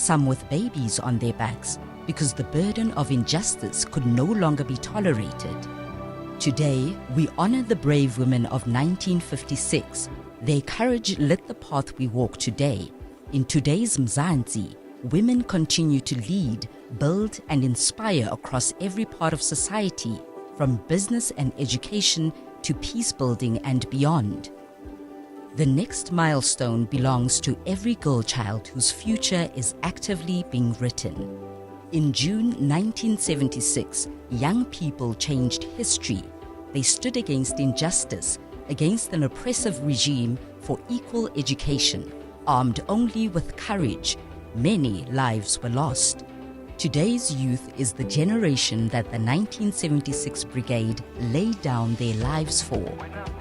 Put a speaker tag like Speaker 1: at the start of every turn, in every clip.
Speaker 1: some with babies on their backs, because the burden of injustice could no longer be tolerated. Today, we honor the brave women of 1956. Their courage lit the path we walk today. In today's Mzansi, women continue to lead, build, and inspire across every part of society, from business and education to peace building and beyond. The next milestone belongs to every girl child whose future is actively being written. In June 1976, young people changed history. They stood against injustice, against an oppressive regime, for equal education. Armed only with courage, many lives were lost. Today's youth is the generation that the 1976 Brigade laid down their lives for.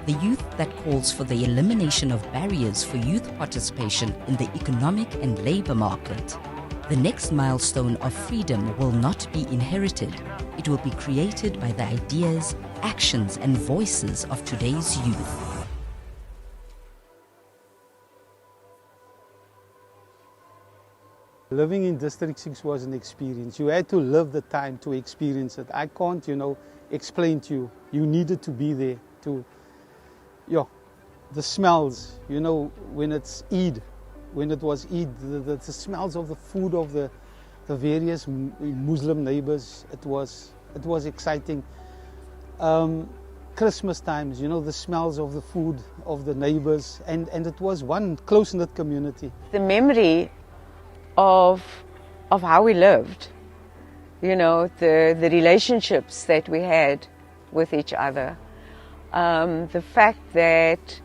Speaker 1: The youth that calls for the elimination of barriers for youth participation in the economic and labor market. The next milestone of freedom will not be inherited. It will be created by the ideas, actions, and voices of today's youth.
Speaker 2: Living in District 6 was an experience. You had to live the time to experience it. I can't, explain to you. You needed to be there to, the smells, when it's Eid, when it was Eid, the smells of the food of the various Muslim neighbors, it was exciting. Christmas times, the smells of the food of the neighbors, and it was one close-knit community.
Speaker 3: The memory of how we lived, the relationships that we had with each other, the fact that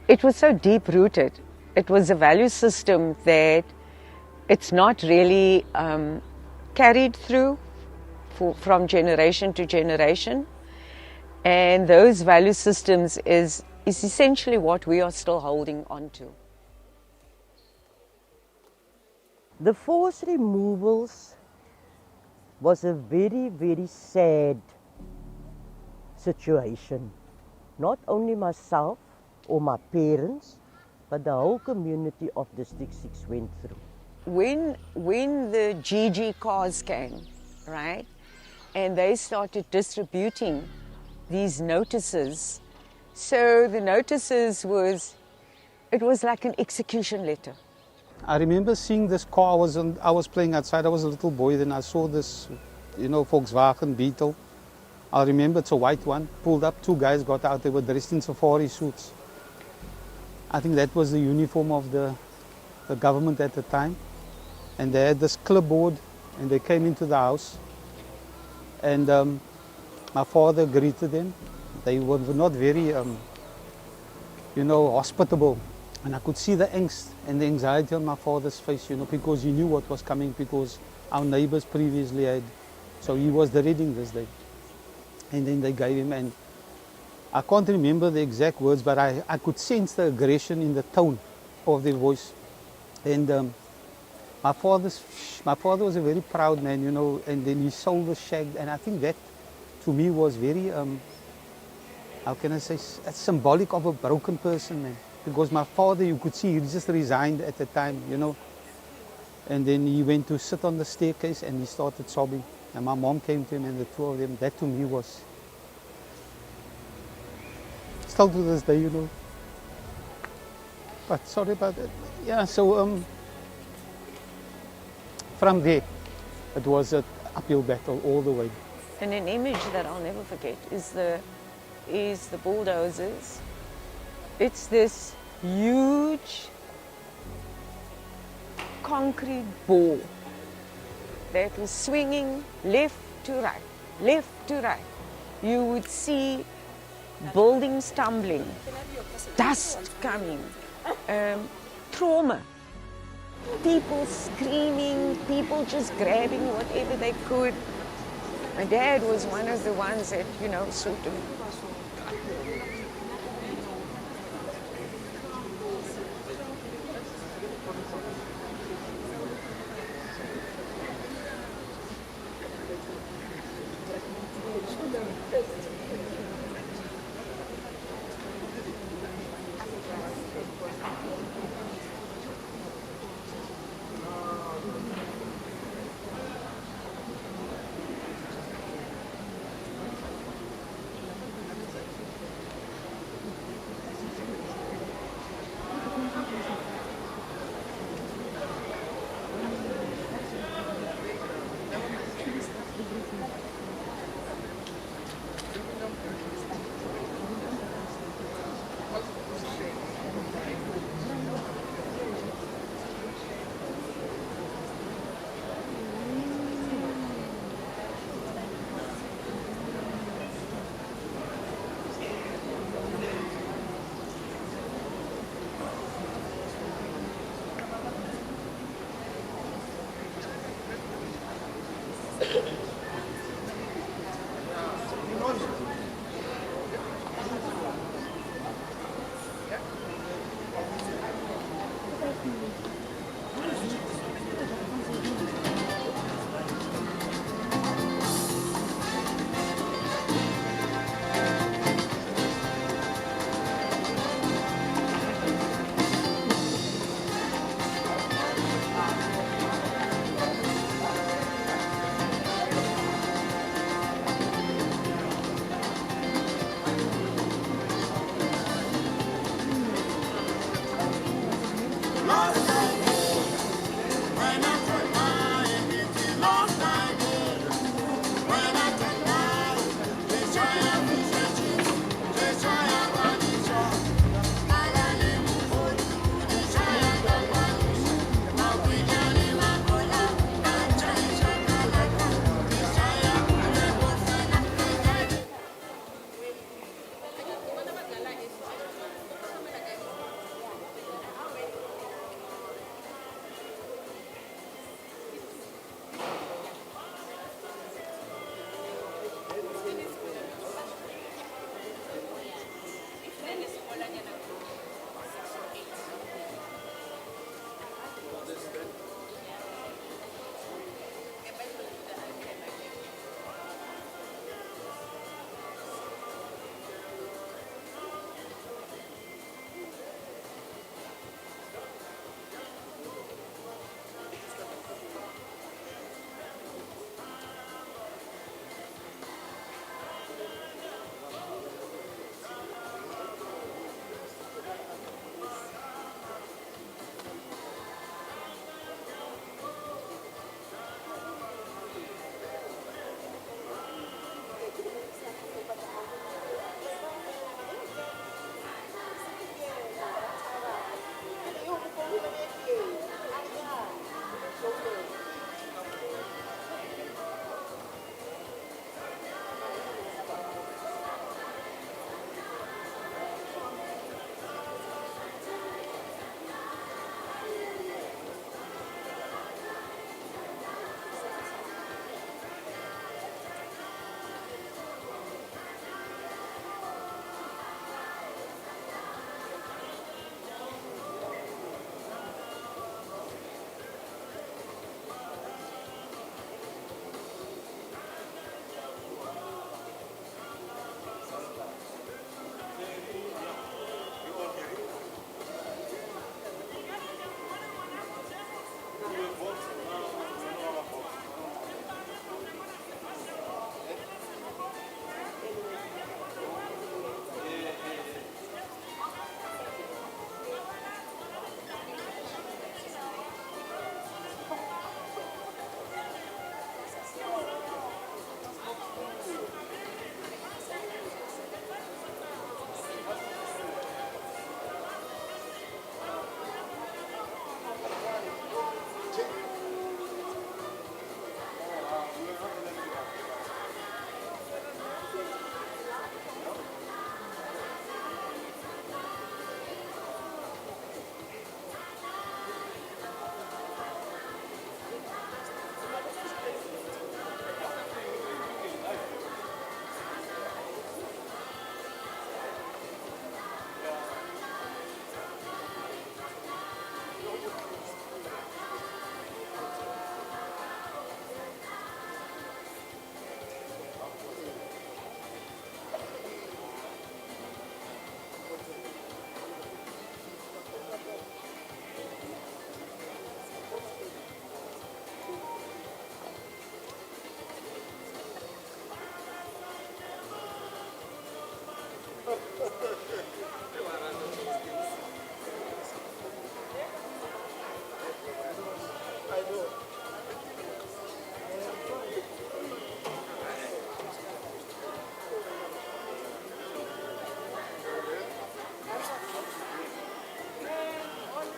Speaker 3: it was so deep-rooted. It was a value system that it's not really carried through from generation to generation. And those value systems is essentially what we are still holding on to.
Speaker 4: The forced removals was a very, very sad situation. Not only myself or my parents, but the whole community of District 6 went through.
Speaker 3: When the GG cars came, right, and they started distributing these notices, so the notices it was like an execution letter.
Speaker 2: I remember seeing this car. I was playing outside. I was a little boy. Then I saw this, Volkswagen Beetle. I remember it's a white one. Pulled up, two guys got out. They were dressed in safari suits. I think that was the uniform of the government at the time. And they had this clipboard, and they came into the house. And my father greeted them. They were not very, hospitable. And I could see the angst and the anxiety on my father's face, because he knew what was coming, because our neighbors previously had. So he was dreading this day. And then they gave him, and I can't remember the exact words, but I could sense the aggression in the tone of their voice. And my father was a very proud man, and then his shoulders shagged. And I think that, to me, was very, how can I say, symbolic of a broken person, man. Because my father, you could see, he just resigned at the time, And then he went to sit on the staircase and he started sobbing. And my mom came to him, and the two of them, that to me was, still to this day, But sorry about that. Yeah, so from there, it was an uphill battle all the way.
Speaker 3: And an image that I'll never forget is the bulldozers. It's this huge concrete ball that was swinging left to right, left to right. You would see buildings tumbling, dust coming, trauma, people screaming, people just grabbing whatever they could. My dad was one of the ones that, sort of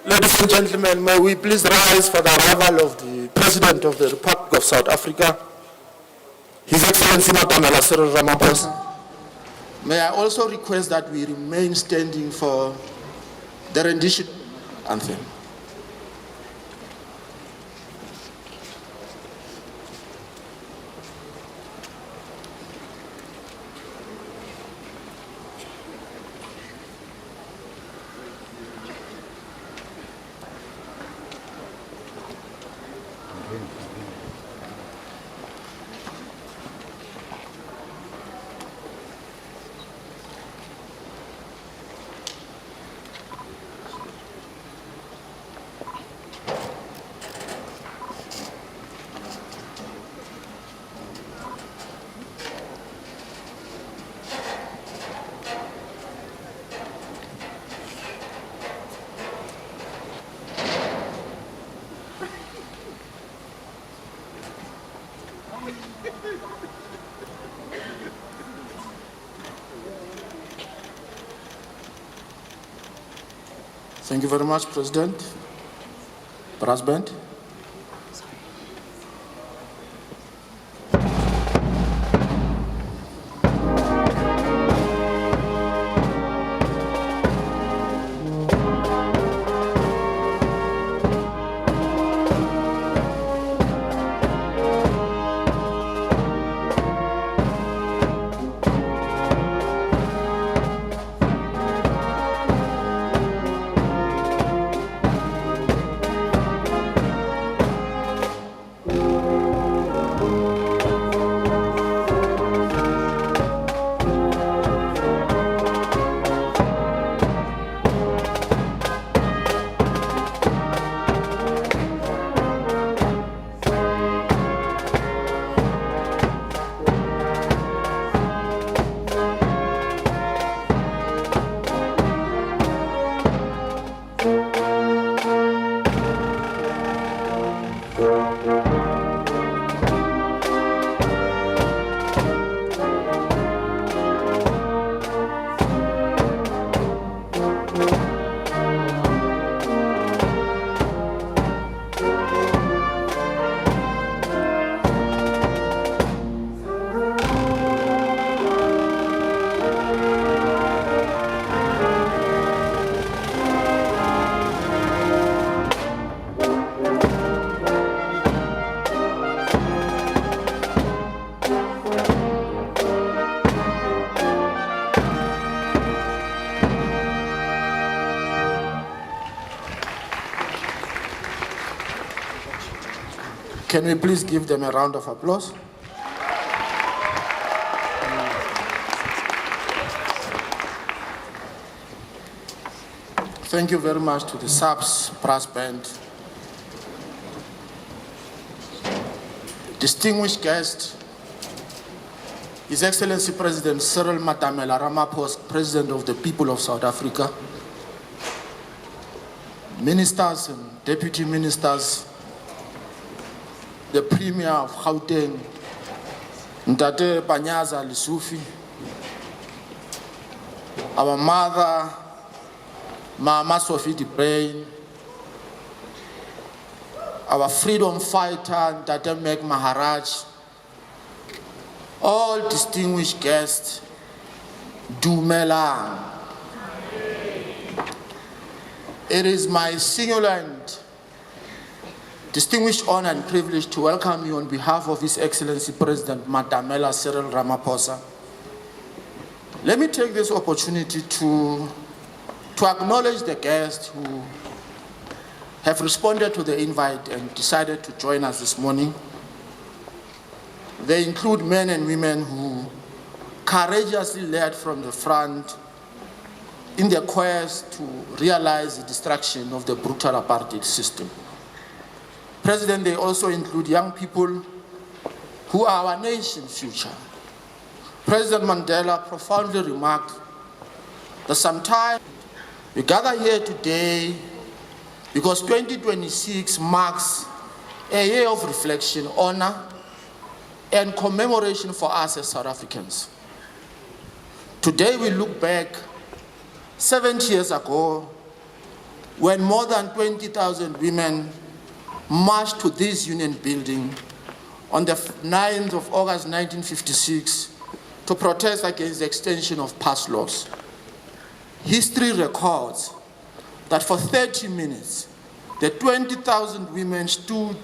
Speaker 5: Ladies and gentlemen, may we please rise for the arrival of the President of the Republic of South Africa, His Excellency Cyril Ramaphosa. May I also request that we remain standing for the rendition anthem. Thank you very much, President. Brass band. Can we please give them a round of applause? Thank you very much to the SAPS brass band. Distinguished guest, His Excellency President Cyril Ramaphosa, President of the People of South Africa, ministers and deputy ministers, the Premier of Gauteng, Ntate Panyaza Lesufi, our mother, Mama Sophie de Brain, our freedom fighter, Ntate Meg Maharaj, all distinguished guests, Dumelang. It is my singular and distinguished honor and privilege to welcome you on behalf of His Excellency President Matamela Cyril Ramaphosa. Let me take this opportunity to acknowledge the guests who have responded to the invite and decided to join us this morning. They include men and women who courageously led from the front in their quest to realize the destruction of the brutal apartheid system. President, they also include young people who are our nation's future. President Mandela profoundly remarked that sometimes we gather here today because 2026 marks a year of reflection, honor, and commemoration for us as South Africans. Today we look back 70 years ago when more than 20,000 women marched to this Union building on the 9th of August 1956 to protest against the extension of past laws. History records that for 30 minutes, the 20,000 women stood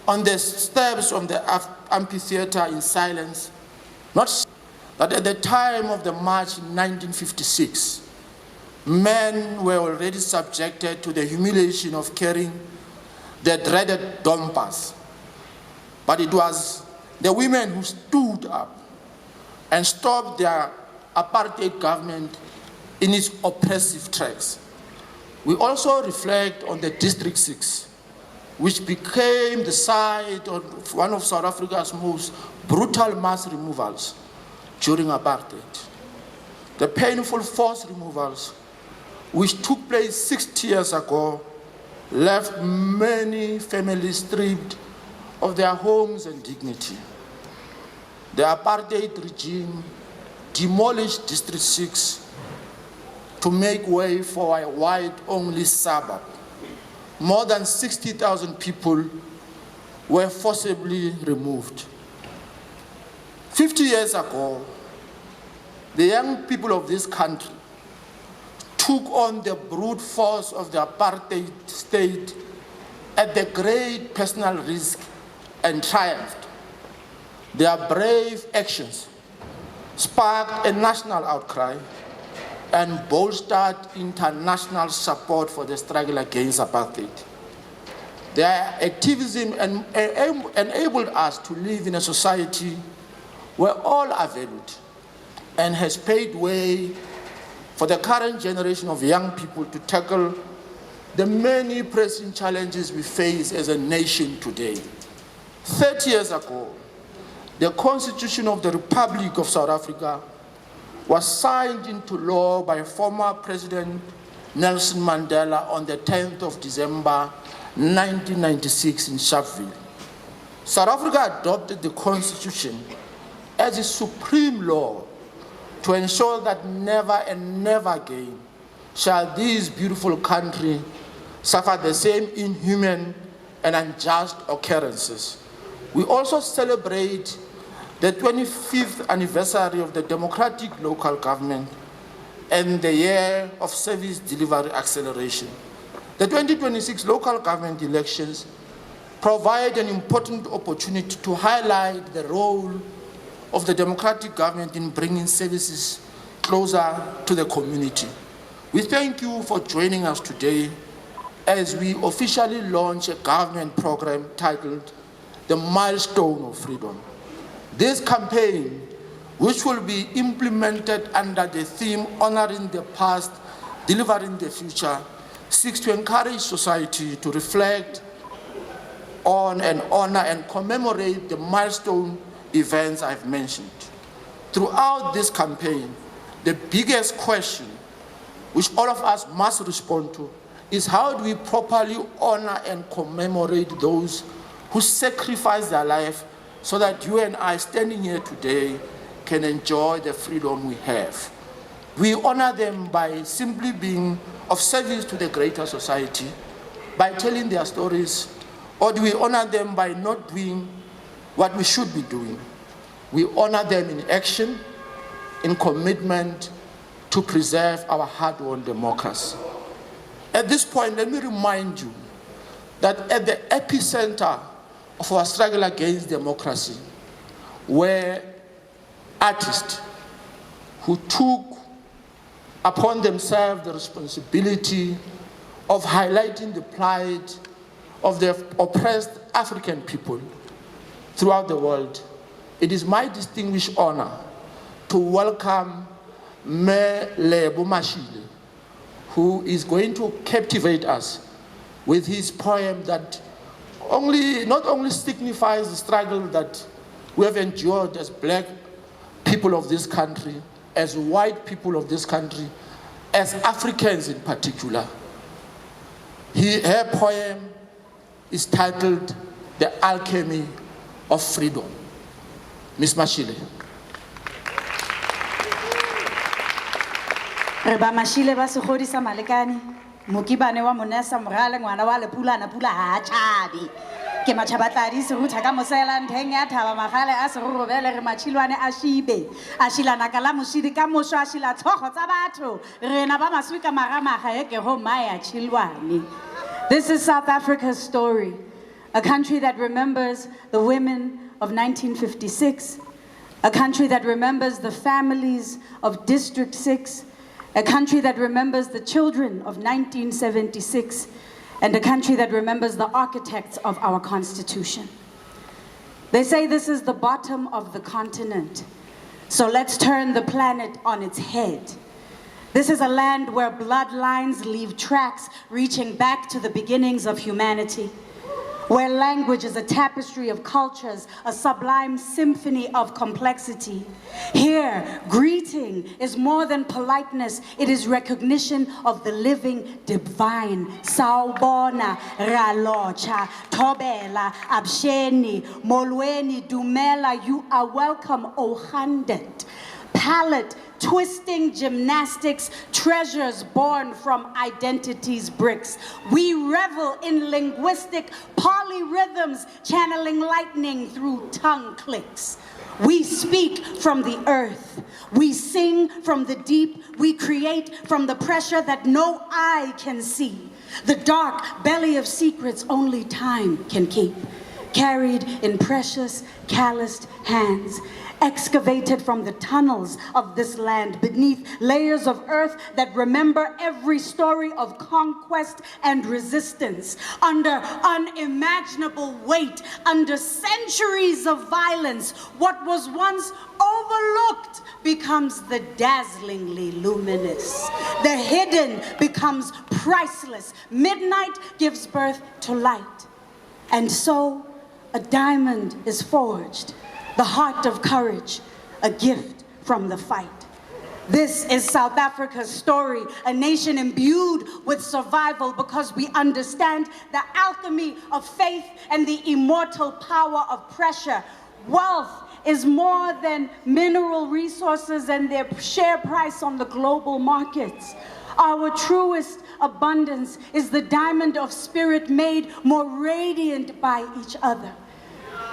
Speaker 5: on the steps of the amphitheater in silence, but at the time of the march in 1956, men were already subjected to the humiliation of carrying the dreaded Dompas. But it was the women who stood up and stopped their apartheid government in its oppressive tracks. We also reflect on the District 6, which became the site of one of South Africa's most brutal mass removals during apartheid. The painful forced removals, which took place 60 years ago, left many families stripped of their homes and dignity. The apartheid regime demolished District 6 to make way for a white-only suburb. More than 60,000 people were forcibly removed. 50 years ago, the young people of this country took on the brute force of the apartheid state at the great personal risk and triumphed. Their brave actions sparked a national outcry and bolstered international support for the struggle against apartheid. Their activism enabled us to live in a society where all are valued and has paved way for the current generation of young people to tackle the many pressing challenges we face as a nation today. 30 years ago, the Constitution of the Republic of South Africa was signed into law by former President Nelson Mandela on the 10th of December 1996 in Sharpeville. South Africa adopted the Constitution as a supreme law to ensure that never and never again shall this beautiful country suffer the same inhuman and unjust occurrences. We also celebrate the 25th anniversary of the democratic local government and the year of service delivery acceleration. The 2026 local government elections provide an important opportunity to highlight the role of the democratic government in bringing services closer to the community. We thank you for joining us today as we officially launch a government program titled the Milestones of Freedom. This campaign, which will be implemented under the theme Honoring the Past, Delivering the Future, seeks to encourage society to reflect on and honor and commemorate the milestone events I've mentioned. Throughout this campaign, the biggest question which all of us must respond to is how do we properly honor and commemorate those who sacrificed their life so that you and I standing here today can enjoy the freedom we have. We honor them by simply being of service to the greater society, by telling their stories, or do we honor them by not doing what we should be doing? We honor them in action, in commitment to preserve our hard-won democracy. At this point, let me remind you that at the epicenter of our struggle against democracy were artists who took upon themselves the responsibility of highlighting the plight of the oppressed African people throughout the world. It is my distinguished honor to welcome Lebo Mashile, who is going to captivate us with his poem that not only signifies the struggle that we have endured as black people of this country, as white people of this country, as Africans in particular. Her poem is titled The Alchemy of Freedom. Ms. Mashile.
Speaker 6: Reba Mashile ba se godisa malekane mokibane wa monesa morale ngwana wa lepula na pula ha tshabi ke matšhabatladi se rutha ka mosela ntheng ya thaba magale a se robele re matšhilwane a shibe a shilana ka la moshidi ka mosho a shila tlhogo tsa batho rena ba maswi ka maramaga ye ke go maya tšhilwane. This is South Africa's story, a country that remembers the women of 1956, a country that remembers the families of District 6, a country that remembers the children of 1976, and a country that remembers the architects of our Constitution. They say this is the bottom of the continent, so let's turn the planet on its head. This is a land where bloodlines leave tracks reaching back to the beginnings of humanity, where language is a tapestry of cultures, a sublime symphony of complexity. Here, greeting is more than politeness, it is recognition of the living divine. Sawubona, Ralocha, Tobela, Absheni, Molweni, Dumela, you are welcome, Ohandet. Palette twisting gymnastics, treasures born from identity's bricks. We revel in linguistic polyrhythms, channeling lightning through tongue clicks. We speak from the earth. We sing from the deep. We create from the pressure that no eye can see. The dark belly of secrets only time can keep. Carried in precious, calloused hands, excavated from the tunnels of this land, beneath layers of earth that remember every story of conquest and resistance, under unimaginable weight, under centuries of violence. What was once overlooked becomes the dazzlingly luminous. The hidden becomes priceless. Midnight gives birth to light. And so a diamond is forged, the heart of courage, a gift from the fight. This is South Africa's story, a nation imbued with survival because we understand the alchemy of faith and the immortal power of pressure. Wealth is more than mineral resources and their share price on the global markets. Our truest abundance is the diamond of spirit made more radiant by each other.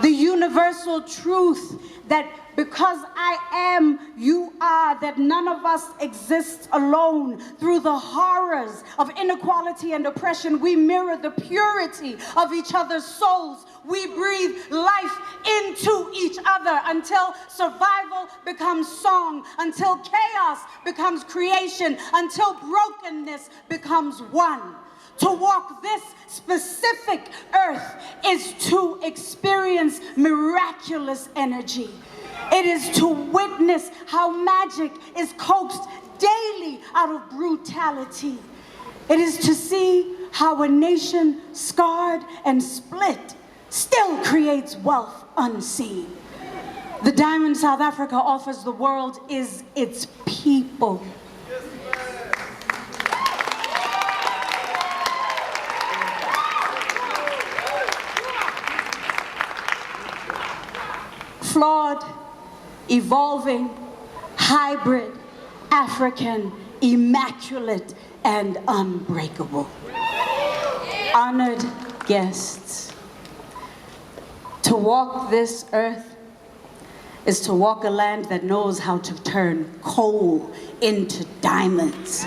Speaker 6: The universal truth that because I am, you are, that none of us exists alone. Through the horrors of inequality and oppression, we mirror the purity of each other's souls. We breathe life into each other until survival becomes song, until chaos becomes creation, until brokenness becomes one. To walk this specific earth is to experience miraculous energy. It is to witness how magic is coaxed daily out of brutality. It is to see how a nation scarred and split still creates wealth unseen. The diamond South Africa offers the world is its people. Flawed, evolving, hybrid, African, immaculate, and unbreakable. Honored guests, to walk this earth is to walk a land that knows how to turn coal into diamonds,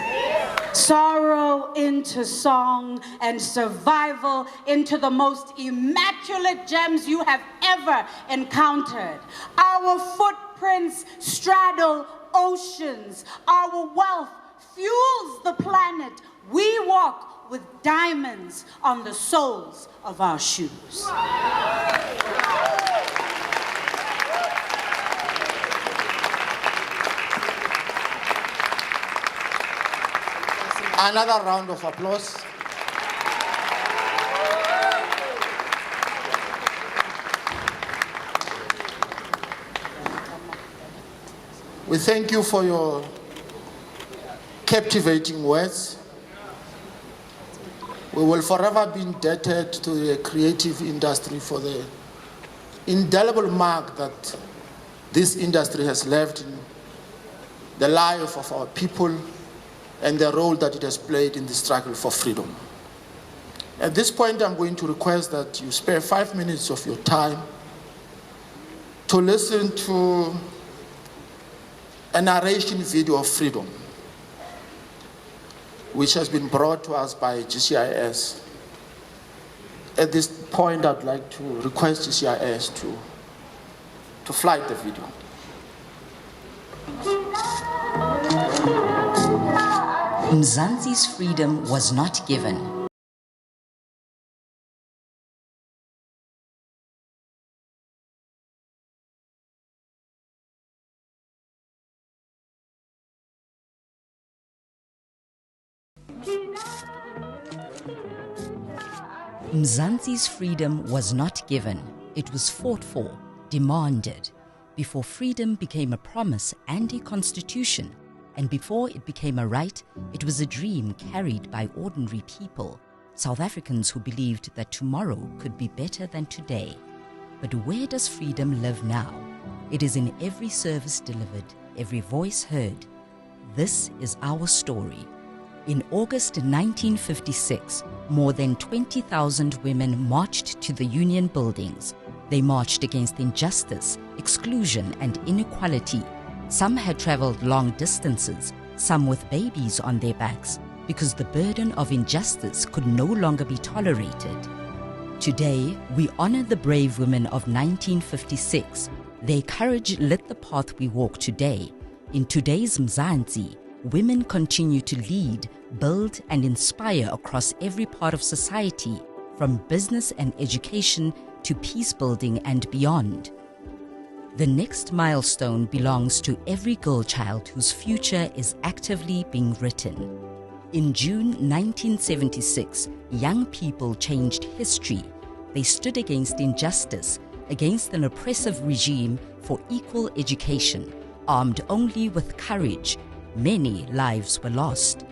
Speaker 6: sorrow into song, and survival into the most immaculate gems you have ever encountered. Our footprints straddle oceans. Our wealth fuels the planet. We walk with diamonds on the soles of our shoes.
Speaker 5: Another round of applause. We thank you for your captivating words. We will forever be indebted to the creative industry for the indelible mark that this industry has left in the life of our people and the role that it has played in the struggle for freedom. At this point, I'm going to request that you spare 5 minutes of your time to listen to a narration video of freedom, which has been brought to us by GCIS. At this point, I'd like to request GCIS to flight the video.
Speaker 1: Mzansi's freedom was not given. Mzansi's freedom was not given, it was fought for, demanded, before freedom became a promise and a constitution, and before it became a right, it was a dream carried by ordinary people, South Africans who believed that tomorrow could be better than today. But where does freedom live now? It is in every service delivered, every voice heard. This is our story. In August 1956, more than 20,000 women marched to the Union buildings. They marched against injustice, exclusion, and inequality. Some had traveled long distances, some with babies on their backs, because the burden of injustice could no longer be tolerated. Today, we honor the brave women of 1956. Their courage lit the path we walk today. In today's Mzansi, women continue to lead, build, and inspire across every part of society, from business and education to peace building and beyond. The next milestone belongs to every girl child whose future is actively being written. In June 1976, young people changed history. They stood against injustice, against an oppressive regime for equal education. Armed only with courage, many lives were lost.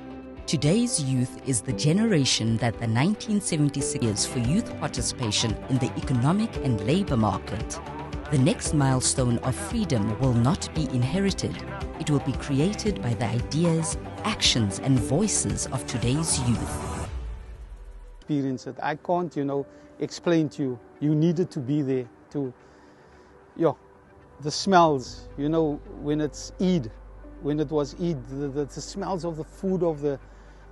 Speaker 1: Today's youth is the generation that the 1976 years for youth participation in the economic and labor market. The next milestone of freedom will not be inherited. It will be created by the ideas, actions, and voices of today's youth.
Speaker 2: Experience it. I can't, explain to you. You needed to be there to, the smells, when it's Eid, when it was Eid, the smells of the food of the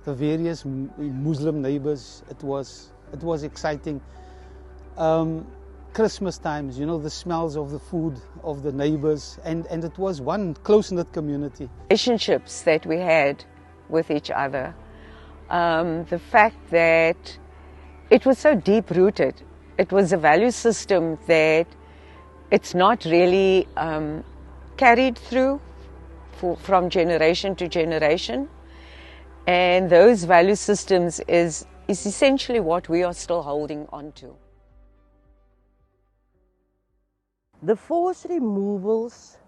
Speaker 2: various Muslim neighbors, it was exciting. Christmas times, the smells of the food of the neighbors, and it was one close-knit community.
Speaker 3: Relationships that we had with each other, the fact that it was so deep-rooted, it was a value system that it's not really carried through from generation to generation, and those value systems is essentially what we are still holding on to.
Speaker 4: The forced removals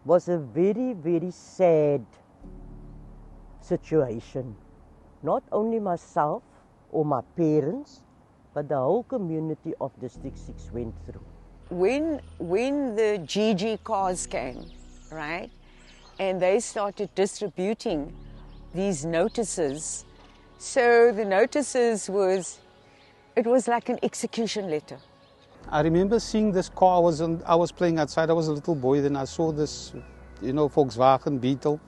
Speaker 4: was a very, very sad situation. Not only myself or my parents, but the whole community of District 6 went through.
Speaker 3: When the GG cars came, right, and they started distributing these notices, so the notices it was like an execution letter.
Speaker 2: I remember seeing this car. I was playing outside. I was a little boy. Then I saw this, Volkswagen Beetle.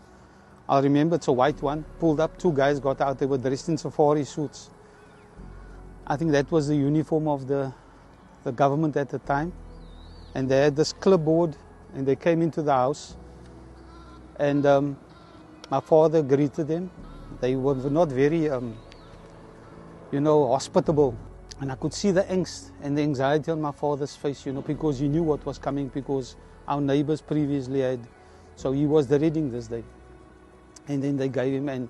Speaker 2: I remember it's a white one. Pulled up. Two guys got out. They were dressed in safari suits. I think that was the uniform of the government at the time. And they had this clipboard, and they came into the house. And my father greeted them. They were not very, hospitable. And I could see the angst and the anxiety on my father's face, because he knew what was coming, because our neighbors previously had. So he was dreading this day. And then they gave him, and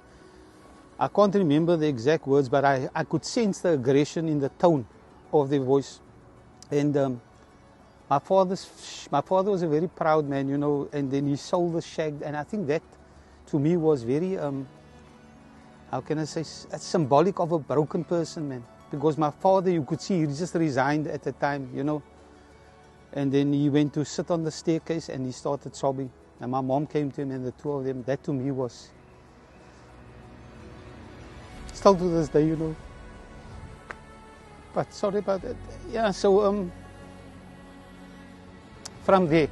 Speaker 2: I can't remember the exact words, but I could sense the aggression in the tone of their voice. And my father was a very proud man, and then his shoulders shagged. And I think that, to me, was very, how can I say, symbolic of a broken person, man. Because my father, you could see, he just resigned at the time, And then he went to sit on the staircase and he started sobbing. And my mom came to him, and the two of them, that to me was, still to this day, But sorry about that. Yeah, so from there,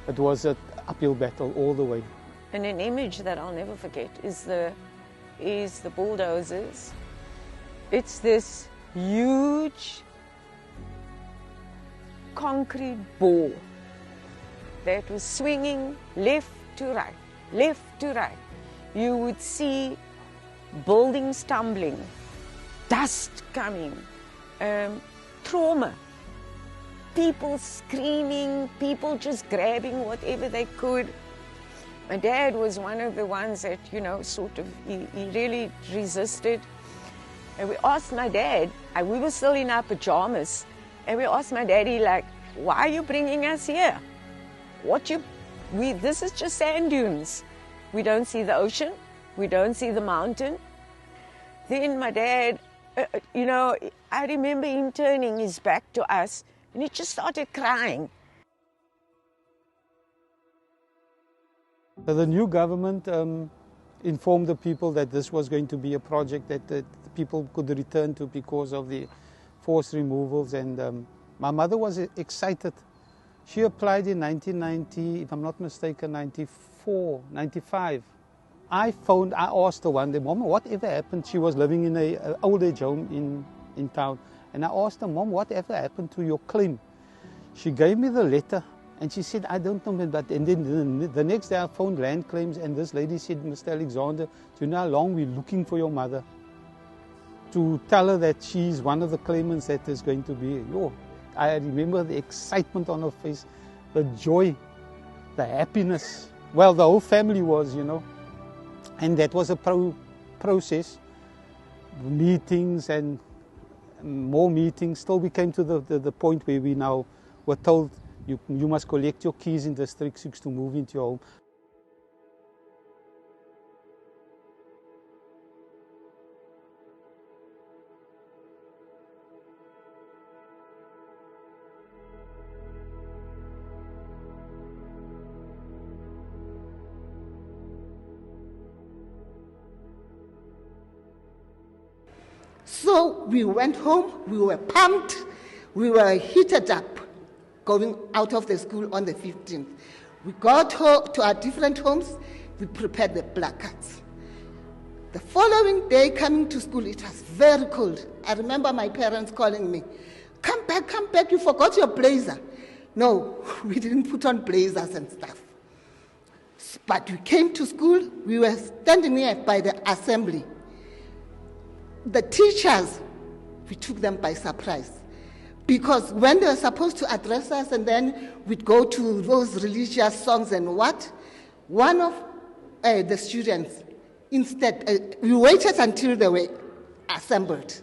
Speaker 2: it was an uphill battle all the way.
Speaker 3: And an image that I'll never forget is the bulldozers. It's this huge concrete ball that was swinging left to right, left to right. You would see buildings tumbling, dust coming, trauma, people screaming, people just grabbing whatever they could. My dad was one of the ones that, you know, sort of, he really resisted. And we asked my dad, we were still in our pajamas, and we asked my daddy, like, why are you bringing us here? This is just sand dunes. We don't see the ocean. We don't see the mountain. Then my dad, you know, I remember him turning his back to us, and he just started crying.
Speaker 2: The new government informed the people that this was going to be a project that the people could return to because of the forced removals, and my mother was excited. She applied in 1990, if I'm not mistaken, 94, 95. I asked her one day, Mom, whatever happened? She was living in an old age home in town. And I asked her, Mom, whatever happened to your claim? She gave me the letter, and she said, I don't know. But and then the next day I phoned land claims, and this lady said, Mr. Alexander, do you know how long we're looking for your mother? To tell her that she's one of the claimants that is going to be. I remember the excitement on her face, the joy, the happiness. Well, the whole family was, you know. And that was a process, meetings and more meetings. Still we came to the point where we now were told you must collect your keys in District 6 to move into your home.
Speaker 7: So we went home, we were pumped, we were heated up going out of the school on the 15th. We got home to our different homes, we prepared the placards. The following day coming to school, it was very cold. I remember my parents calling me, come back, you forgot your blazer. No, we didn't put on blazers and stuff. But we came to school, we were standing here by the assembly. The teachers, we took them by surprise. Because when they were supposed to address us and then we'd go to those religious songs and what, one of the students, instead, we waited until they were assembled.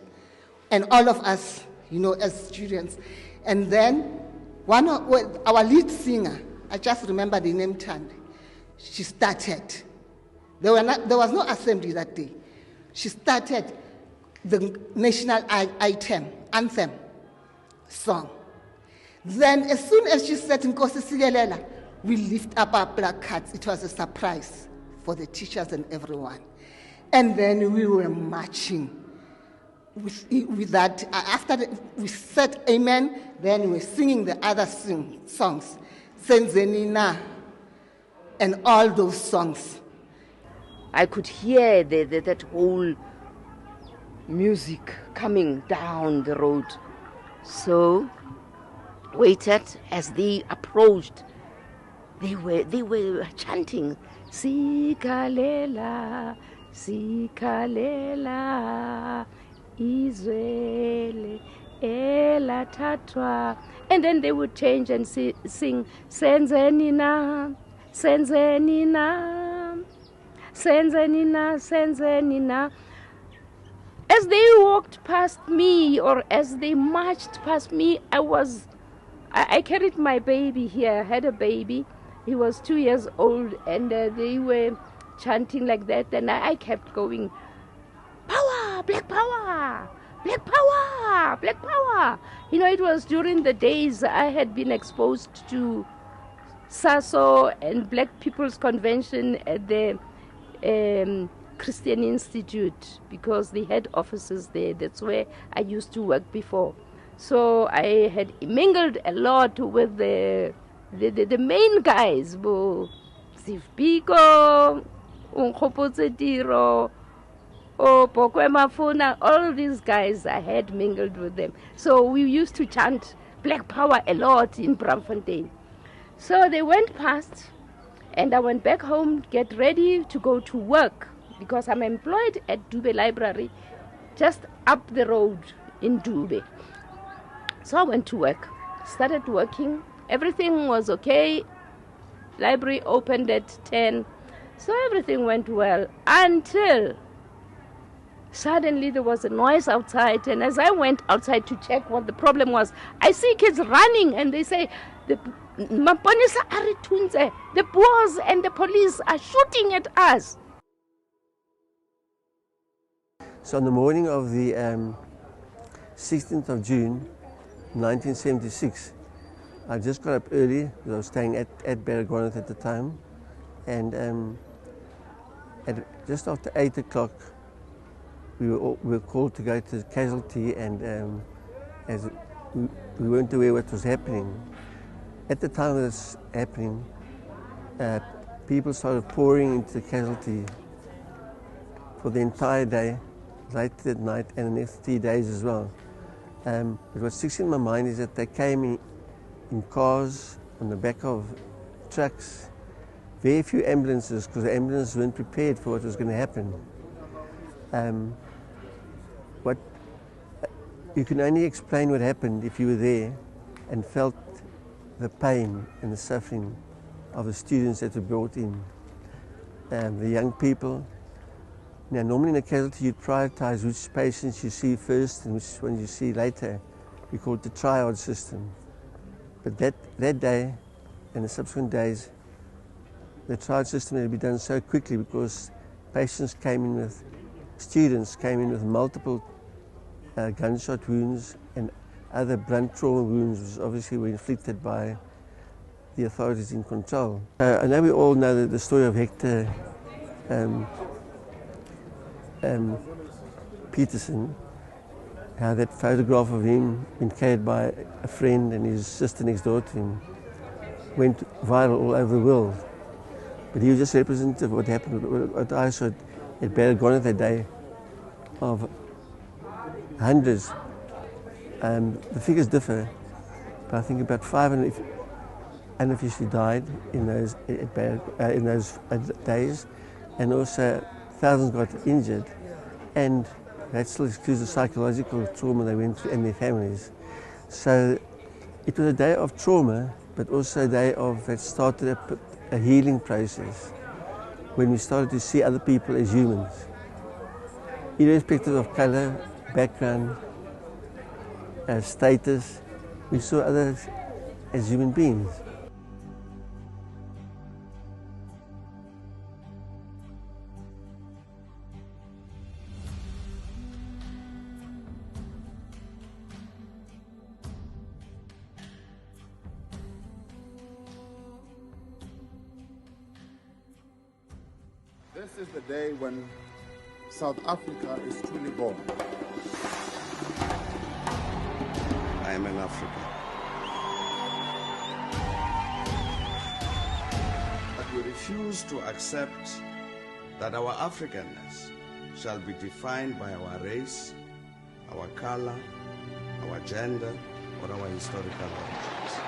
Speaker 7: And all of us, you know, as students. And then our lead singer, I just remember the name Tandi, she started. There was no assembly that day. She started the national anthem song. Then as soon as she said Nkosi Sigelela, we lift up our placards. It was a surprise for the teachers and everyone. And then we were marching with that. After we said amen, then we were singing the other songs, Senzenina, and all those songs.
Speaker 4: I could hear that whole music coming down the road. So waited as they approached. They were chanting, Sikalela, Sikalela, Izwele, Elatatwa. And then they would change and sing, Senzenina, Senzenina, Senzenina, Senzenina. As they walked past me, or as they marched past me, I carried my baby here. I had a baby. He was 2 years old, and they were chanting like that, and I kept going, power, black power, black power, black power. You know, it was during the days I had been exposed to SASO and Black People's Convention at the Christian Institute, because they had offices there. That's where I used to work before. So I had mingled a lot with the main guys, Steve Biko, Unkgopotse Tiro, Pokwe Mafuna, all these guys, I had mingled with them. So we used to chant Black Power a lot in Braamfontein. So they went past, and I went back home, get ready to go to work, because I'm employed at Dube Library, just up the road in Dube. So I went to work, started working. Everything was okay. Library opened at 10. So everything went well until suddenly there was a noise outside, and as I went outside to check what the problem was, I see kids running and they say, the Boers and the police are shooting at us.
Speaker 8: So on the morning of the 16th of June 1976, I just got up early because I was staying at Baragwanath at the time, and just after 8 o'clock we were called to go to the casualty, and as we weren't aware what was happening. At the time of this happening, people started pouring into the casualty for the entire day, late at night, and the next 3 days as well. But what sticks in my mind is that they came in cars, on the back of trucks, very few ambulances, because the ambulances weren't prepared for what was going to happen. You can only explain what happened if you were there and felt the pain and the suffering of the students that were brought in, the young people. Now, normally in a casualty you'd prioritize which patients you see first and which ones you see later. We call it the triage system. But that day and the subsequent days, the triage system had to be done so quickly because patients came in with, students came in with multiple gunshot wounds and other blunt trauma wounds, which obviously were inflicted by the authorities in control. I know we all know the story of Hector Peterson, how that photograph of him being carried by a friend and his sister next door to him went viral all over the world. But he was just representative of what happened. What I saw at Baragwanath that day of hundreds. The figures differ, but I think about 500 unofficially died in those days, and also thousands got injured, and that still excludes the psychological trauma they went through and their families. So it was a day of trauma, but also a day that started a healing process when we started to see other people as humans, irrespective of color, background, status. We saw others as human beings.
Speaker 9: This is the day when South Africa is truly born. I am an African. But we refuse to accept that our Africanness shall be defined by our race, our color, our gender, or our historical origins.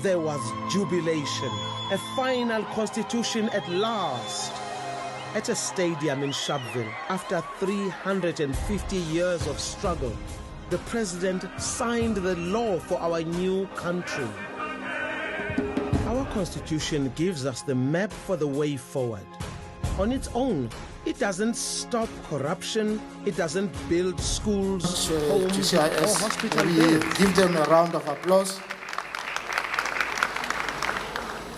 Speaker 10: There was jubilation, a final constitution at last. At a stadium in Sharpeville, after 350 years of struggle, the president signed the law for our new country. Our constitution gives us the map for the way forward. On its own, it doesn't stop corruption, it doesn't build schools, homes, or hospital buildings.
Speaker 5: Give them a round of applause.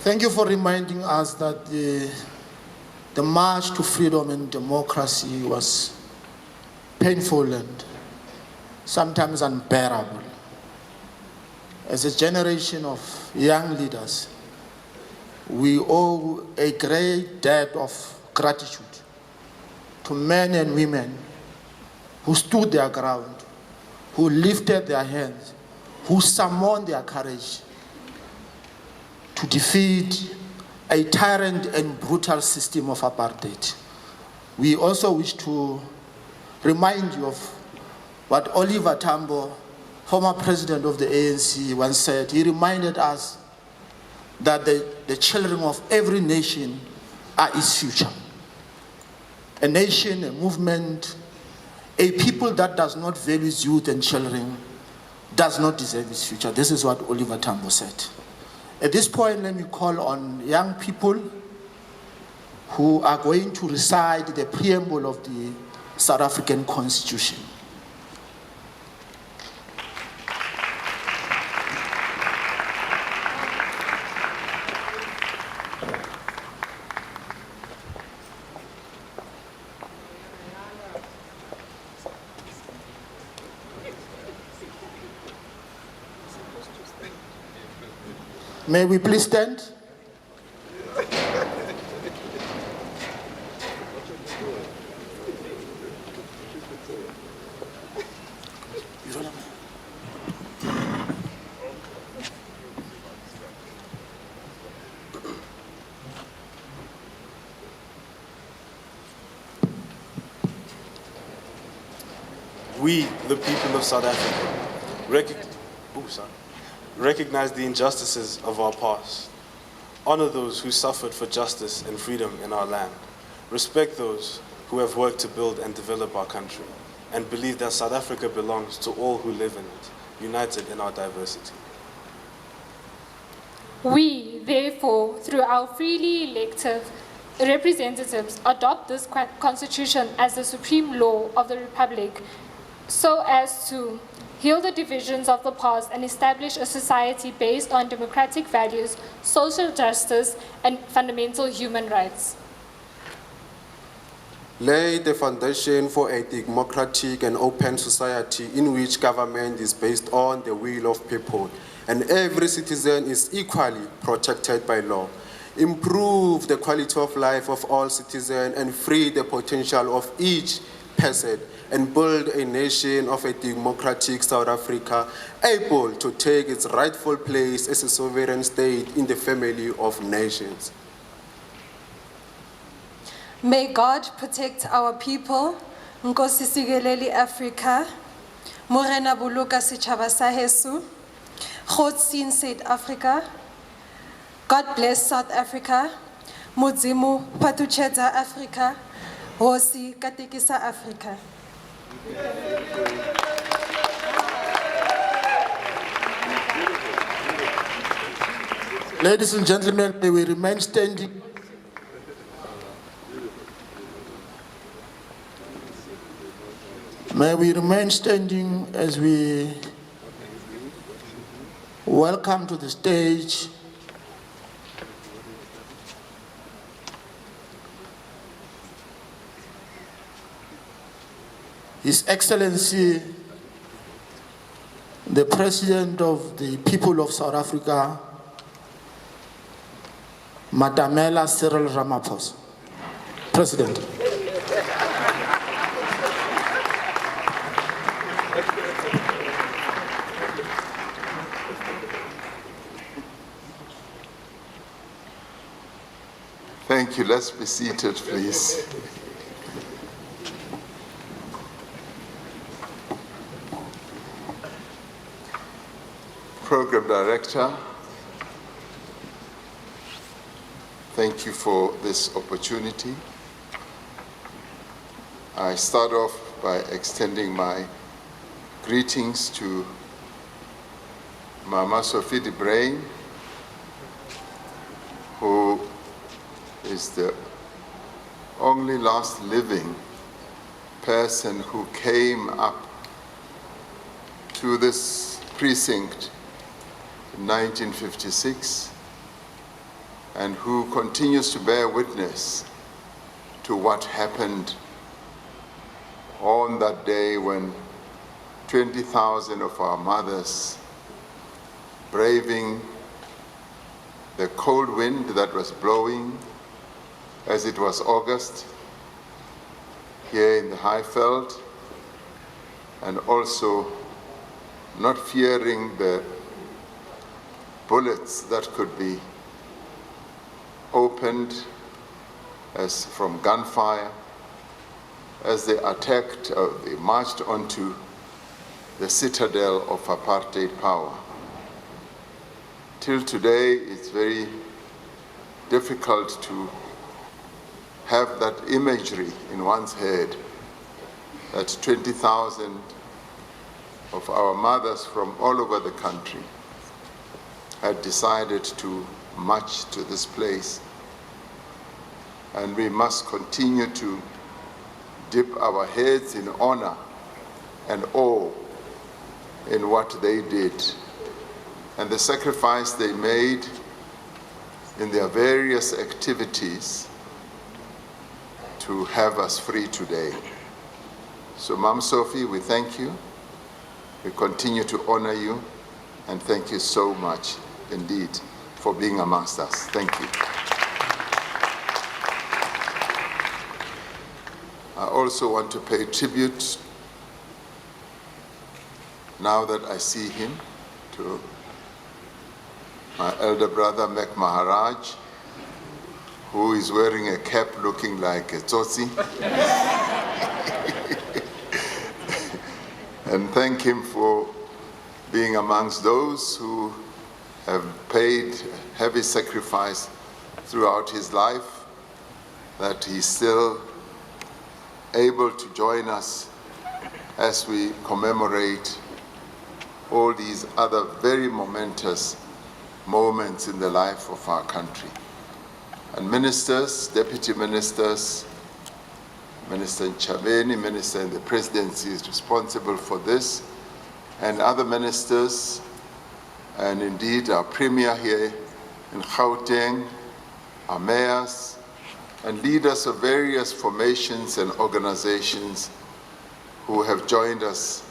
Speaker 5: Thank you for reminding us that the march to freedom and democracy was painful and sometimes unbearable. As a generation of young leaders, we owe a great debt of gratitude to men and women who stood their ground, who lifted their hands, who summoned their courage to defeat a tyrant and brutal system of apartheid. We also wish to remind you of what Oliver Tambo, former president of the ANC, once said. He reminded us that the children of every nation are its future. A nation, a movement, a people that does not value youth and children does not deserve its future. This is what Oliver Tambo said. At this point, let me call on young people who are going to recite the preamble of the South African Constitution. May we please stand?
Speaker 11: We, the people of South Africa, recognize the injustices of our past, honor those who suffered for justice and freedom in our land, respect those who have worked to build and develop our country, and believe that South Africa belongs to all who live in it, united in our diversity.
Speaker 12: We, therefore, through our freely elected representatives, adopt this Constitution as the supreme law of the Republic, so as to heal the divisions of the past and establish a society based on democratic values, social justice, and fundamental human rights.
Speaker 11: Lay the foundation for a democratic and open society in which government is based on the will of people and every citizen is equally protected by law. Improve the quality of life of all citizens and free the potential of each person, and build a nation of a democratic South Africa able to take its rightful place as a sovereign state in the family of nations.
Speaker 13: May God protect our people, Nkosi Sikeleli Africa, Morena Buluka Setjhaba sa heso, God sien South Africa, God bless South Africa, Modimo Patucheta Africa, Hosi Katekisa Africa.
Speaker 5: Ladies and gentlemen, may we remain standing. May we remain standing as we welcome to the stage His Excellency, the President of the people of South Africa, Matamela Cyril Ramaphosa. President.
Speaker 14: Thank you. Let's be seated, please. Program Director, thank you for this opportunity. I start off by extending my greetings to Mama Sophie de Bruyn, who is the only last living person who came up to this precinct in 1956 and who continues to bear witness to what happened on that day when 20,000 of our mothers, braving the cold wind that was blowing as it was August here in the Highveld, and also not fearing the bullets that could be opened as from gunfire, as they attacked, they marched onto the citadel of apartheid power. Till today, it's very difficult to have that imagery in one's head, that 20,000 of our mothers from all over the country had decided to march to this place and we must continue to dip our heads in honor and awe in what they did and the sacrifice they made in their various activities to have us free today. So, Mom Sophie, we thank you. We continue to honor you, and thank you so much indeed for being amongst us. Thank you. I also want to pay tribute, now that I see him, to my elder brother, Mek Maharaj, who is wearing a cap looking like a tsotsi. And thank him for being amongst those who have paid heavy sacrifice throughout his life, that he's still able to join us as we commemorate all these other very momentous moments in the life of our country. And ministers, deputy ministers, Minister Nchabeni, Minister in the Presidency is responsible for this, and other ministers, and indeed our Premier here in Gauteng, our mayors, and leaders of various formations and organizations who have joined us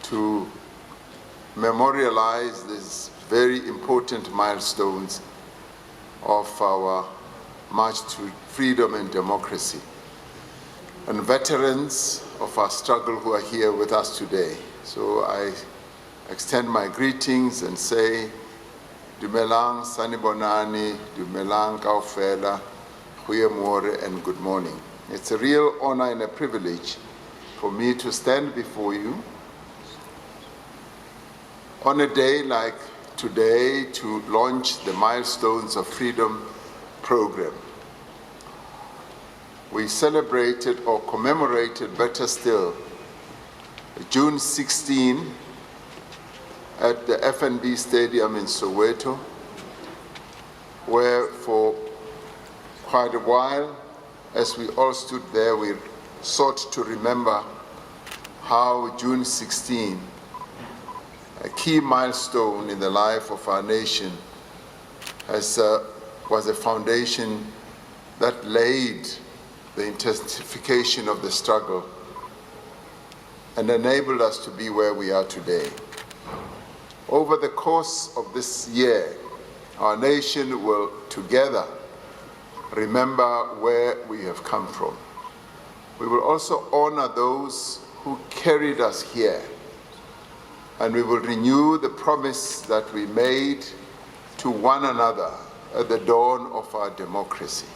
Speaker 14: to memorialize these very important milestones of our march to freedom and democracy, and veterans of our struggle who are here with us today. So I extend my greetings and say, Dumelang, Sanibonani, Dumelang, Kaufela, Huyemore, and good morning. It's a real honor and a privilege for me to stand before you on a day like today to launch the Milestones of Freedom program. We celebrated, or commemorated better still, June 16 at the FNB Stadium in Soweto, where for quite a while, as we all stood there, we sought to remember how June 16, a key milestone in the life of our nation, was a foundation that laid the intensification of the struggle and enabled us to be where we are today. Over the course of this year, our nation will together remember where we have come from. We will also honor those who carried us here, and we will renew the promise that we made to one another at the dawn of our democracy.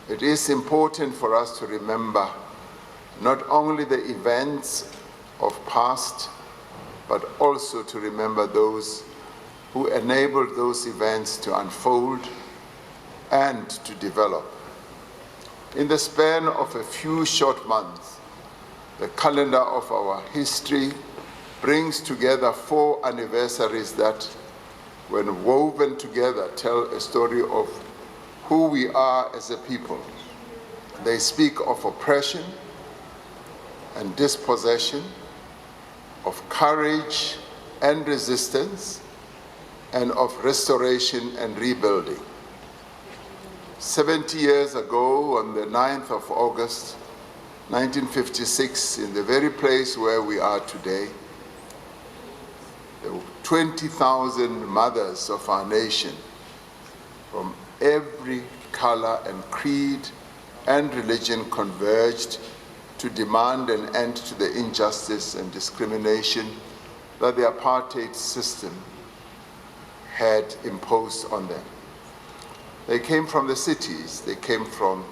Speaker 14: It is important for us to remember not only the events of past, but also to remember those who enabled those events to unfold and to develop. In the span of a few short months, the calendar of our history brings together 4 anniversaries that, when woven together, tell a story of who we are as a people. They speak of oppression and dispossession, of courage and resistance, and of restoration and rebuilding. 70 years ago, on the 9th of August, 1956, in the very place where we are today, the 20,000 mothers of our nation from every color and creed and religion converged to demand an end to the injustice and discrimination that the apartheid system had imposed on them. They came from the cities, they came from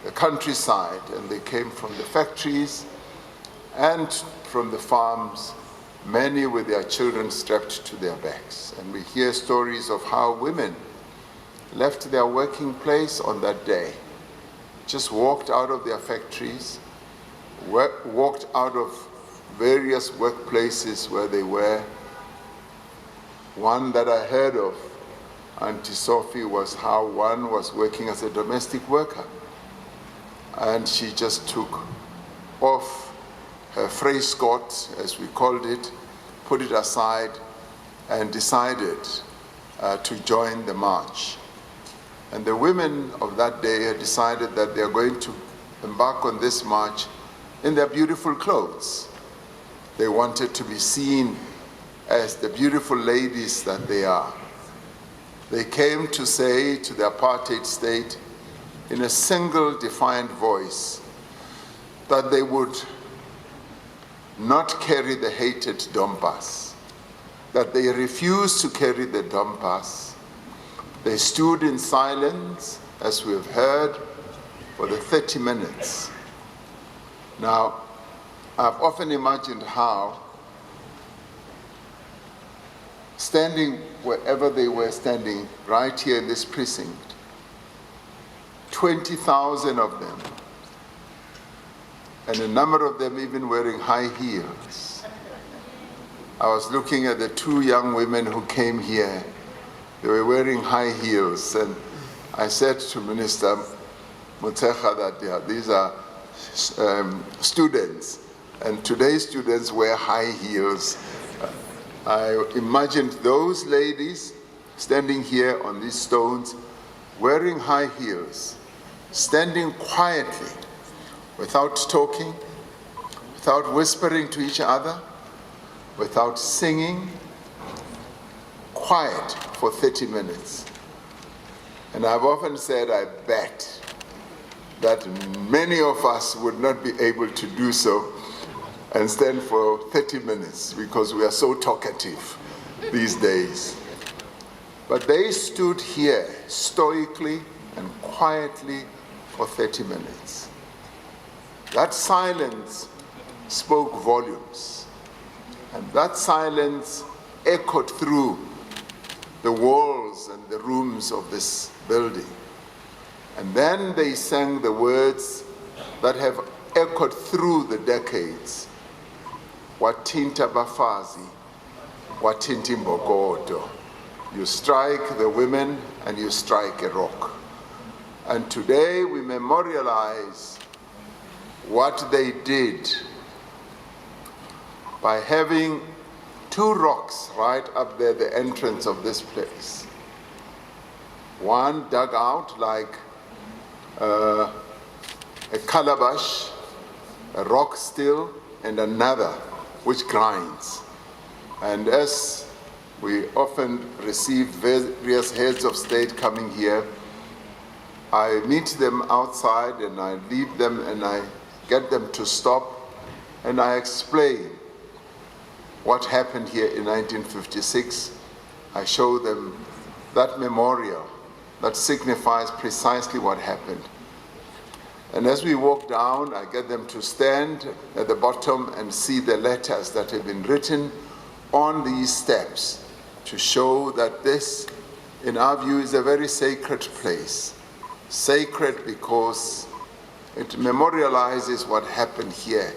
Speaker 14: the countryside, and they came from the factories and from the farms, many with their children strapped to their backs. And we hear stories of how women left their working place on that day, just walked out of their factories, walked out of various workplaces where they were. One that I heard of Auntie Sophie, was how one was working as a domestic worker. And she just took off her Vryskot, as we called it, put it aside, and decided to join the march. And the women of that day had decided that they are going to embark on this march in their beautiful clothes. They wanted to be seen as the beautiful ladies that they are. They came to say to the apartheid state in a single defiant voice that they would not carry the hated Dompas, that they refused to carry the Dompas. They stood in silence, as we have heard, for the 30 minutes. Now, I've often imagined how, standing wherever they were standing, right here in this precinct, 20,000 of them, and a number of them even wearing high heels. I was looking at the two young women who came here. They were wearing high heels, and I said to Minister Motshekga that these are students, and today's students wear high heels. I imagined those ladies standing here on these stones, wearing high heels, standing quietly, without talking, without whispering to each other, without singing, quiet for 30 minutes. And I've often said, I bet that many of us would not be able to do so and stand for 30 minutes because we are so talkative these days. But they stood here stoically and quietly for 30 minutes. That silence spoke volumes, and that silence echoed through the walls and the rooms of this building. And then they sang the words that have echoed through the decades. Watinta bafazi, watinti mbogodo. You strike the women and you strike a rock. And today we memorialize what they did by having two rocks right up there, the entrance of this place. One dug out like a calabash, a rock still, and another which grinds. And as we often receive various heads of state coming here, I meet them outside and I leave them and I get them to stop and I explain what happened here in 1956. I show them that memorial that signifies precisely what happened. And as we walk down, I get them to stand at the bottom and see the letters that have been written on these steps to show that this, in our view, is a very sacred place. Sacred because it memorializes what happened here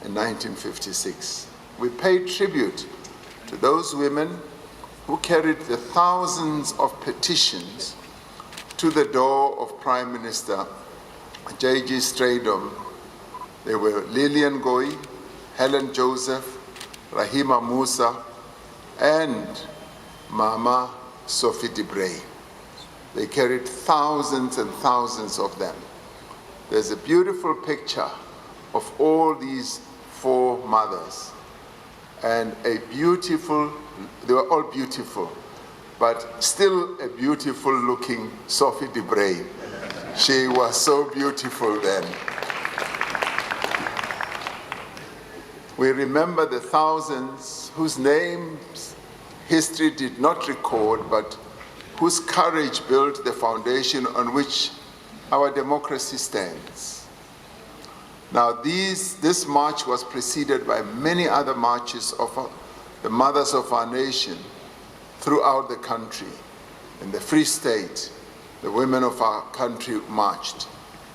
Speaker 14: in 1956. We pay tribute to those women who carried the thousands of petitions to the door of Prime Minister J.G. Stradom. They were Lillian Goy, Helen Joseph, Rahima Musa, and Mama Sophie de Bray. They carried thousands and thousands of them. There's a beautiful picture of all these four mothers, and a beautiful, they were all beautiful, but still a beautiful looking Sophie de Bray. She was so beautiful then. We remember the thousands whose names history did not record, but whose courage built the foundation on which our democracy stands. Now this march was preceded by many other marches of the mothers of our nation throughout the country. In the Free State, the women of our country marched.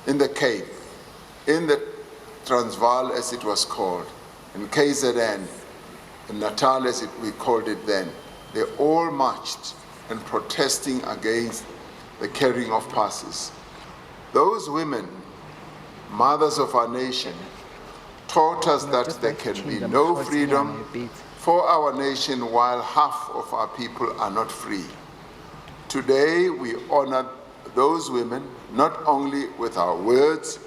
Speaker 14: In the Cape, in the Transvaal as it was called, in KZN, in Natal as we called it then, they all marched and protesting against the carrying of passes. Those women, mothers of our nation, taught us that there can be no freedom for our nation while half of our people are not free. Today, we honor those women not only with our words,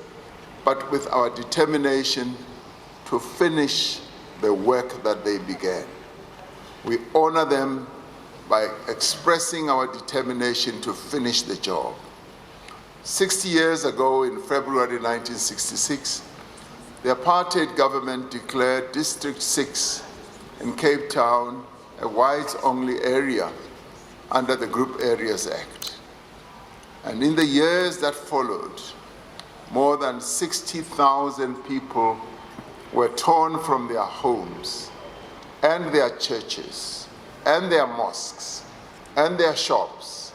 Speaker 14: but with our determination to finish the work that they began. We honor them by expressing our determination to finish the job. 60 years ago, in February 1966, the apartheid government declared District 6 in Cape Town a whites-only area under the Group Areas Act. And in the years that followed, more than 60,000 people were torn from their homes and their churches and their mosques and their shops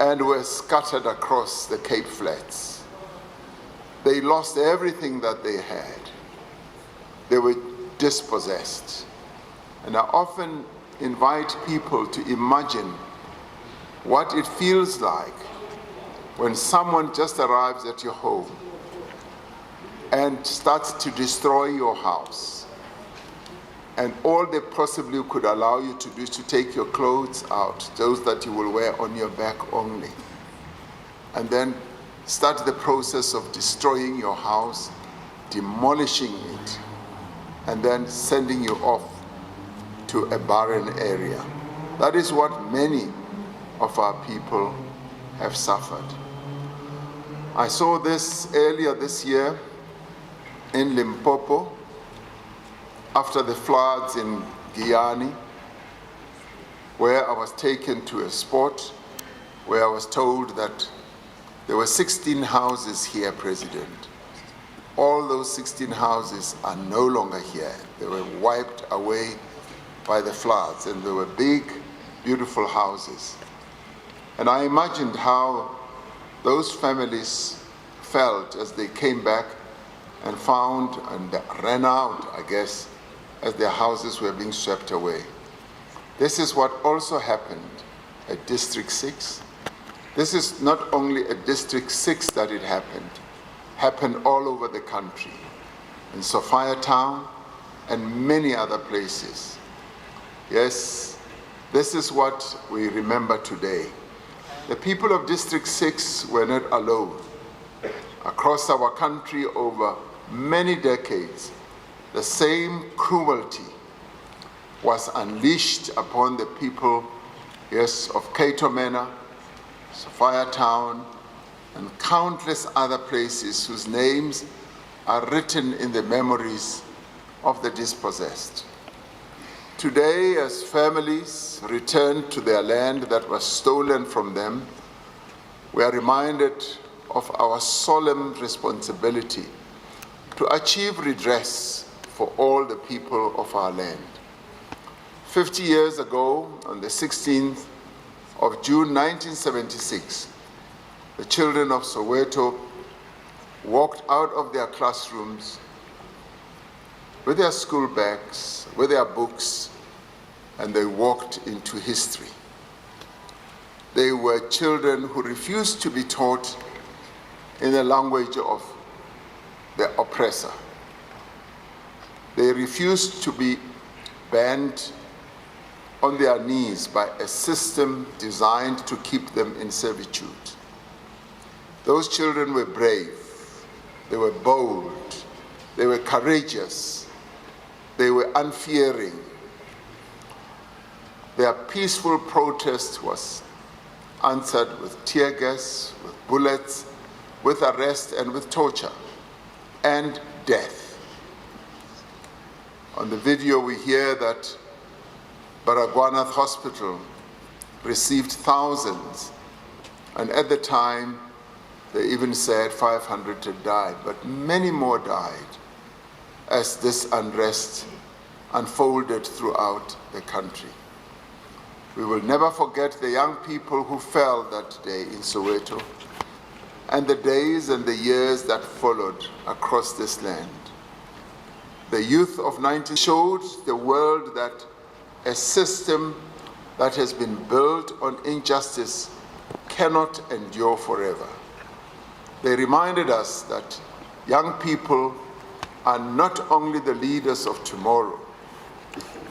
Speaker 14: and were scattered across the Cape Flats. They lost everything that they had. They were dispossessed. And I often invite people to imagine what it feels like when someone just arrives at your home and starts to destroy your house. And all they possibly could allow you to do is to take your clothes out, those that you will wear on your back only. And then start the process of destroying your house, demolishing it, and then sending you off to a barren area. That is what many of our people have suffered. I saw this earlier this year in Limpopo, after the floods in Guyana, where I was taken to a spot where I was told that there were 16 houses here, President. All those 16 houses are no longer here. They were wiped away by the floods, and they were big, beautiful houses. And I imagined how those families felt as they came back and found and ran out, I guess, as their houses were being swept away. This is what also happened at District 6. This is not only at District 6 that it happened all over the country, in Sophiatown and many other places. Yes, this is what we remember today. The people of District 6 were not alone. Across our country over many decades, the same cruelty was unleashed upon the people, yes, of Katomena, Sophiatown, and countless other places whose names are written in the memories of the dispossessed. Today, as families return to their land that was stolen from them, we are reminded of our solemn responsibility to achieve redress for all the people of our land. 50 years ago, on the 16th of June 1976, the children of Soweto walked out of their classrooms with their school bags, with their books, and they walked into history. They were children who refused to be taught in the language of the oppressor. They refused to be bent on their knees by a system designed to keep them in servitude. Those children were brave, they were bold, they were courageous, they were unfearing. Their peaceful protest was answered with tear gas, with bullets, with arrest and with torture, and death. On the video we hear that Baragwanath Hospital received thousands, and at the time they even said 500 had died, but many more died as this unrest unfolded throughout the country. We will never forget the young people who fell that day in Soweto and the days and the years that followed across this land. The youth of 19 showed the world that a system that has been built on injustice cannot endure forever. They reminded us that young people are not only the leaders of tomorrow,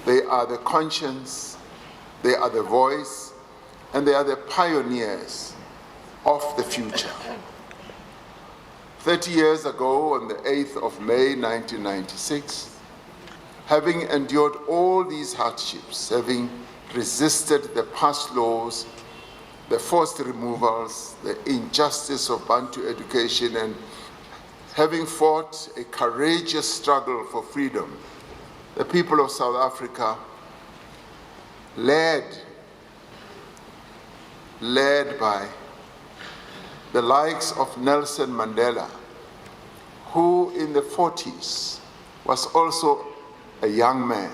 Speaker 14: they are the conscience, they are the voice, and they are the pioneers of the future. 30 years ago, on the 8th of May 1996, having endured all these hardships, having resisted the past laws, the forced removals, the injustice of Bantu education, and having fought a courageous struggle for freedom, the people of South Africa, led by the likes of Nelson Mandela, who in the 40s was also a young man,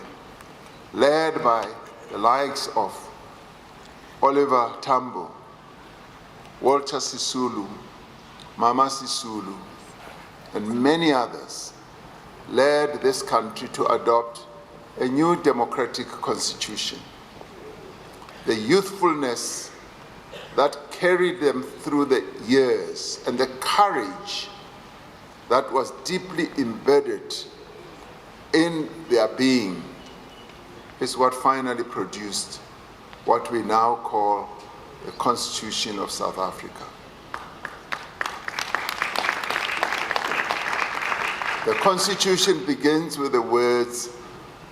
Speaker 14: led by the likes of Oliver Tambo, Walter Sisulu, Mama Sisulu, and many others, led this country to adopt a new democratic constitution. The youthfulness that carried them through the years and the courage that was deeply embedded in their being is what finally produced what we now call the Constitution of South Africa. The Constitution begins with the words,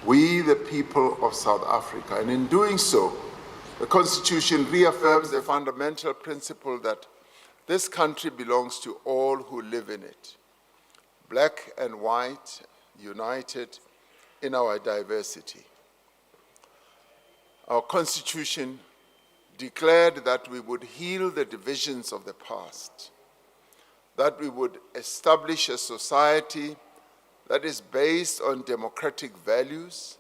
Speaker 14: "We the people of South Africa," and in doing so, the Constitution reaffirms the fundamental principle that this country belongs to all who live in it, black and white, united in our diversity. Our Constitution declared that we would heal the divisions of the past, that we would establish a society that is based on democratic values,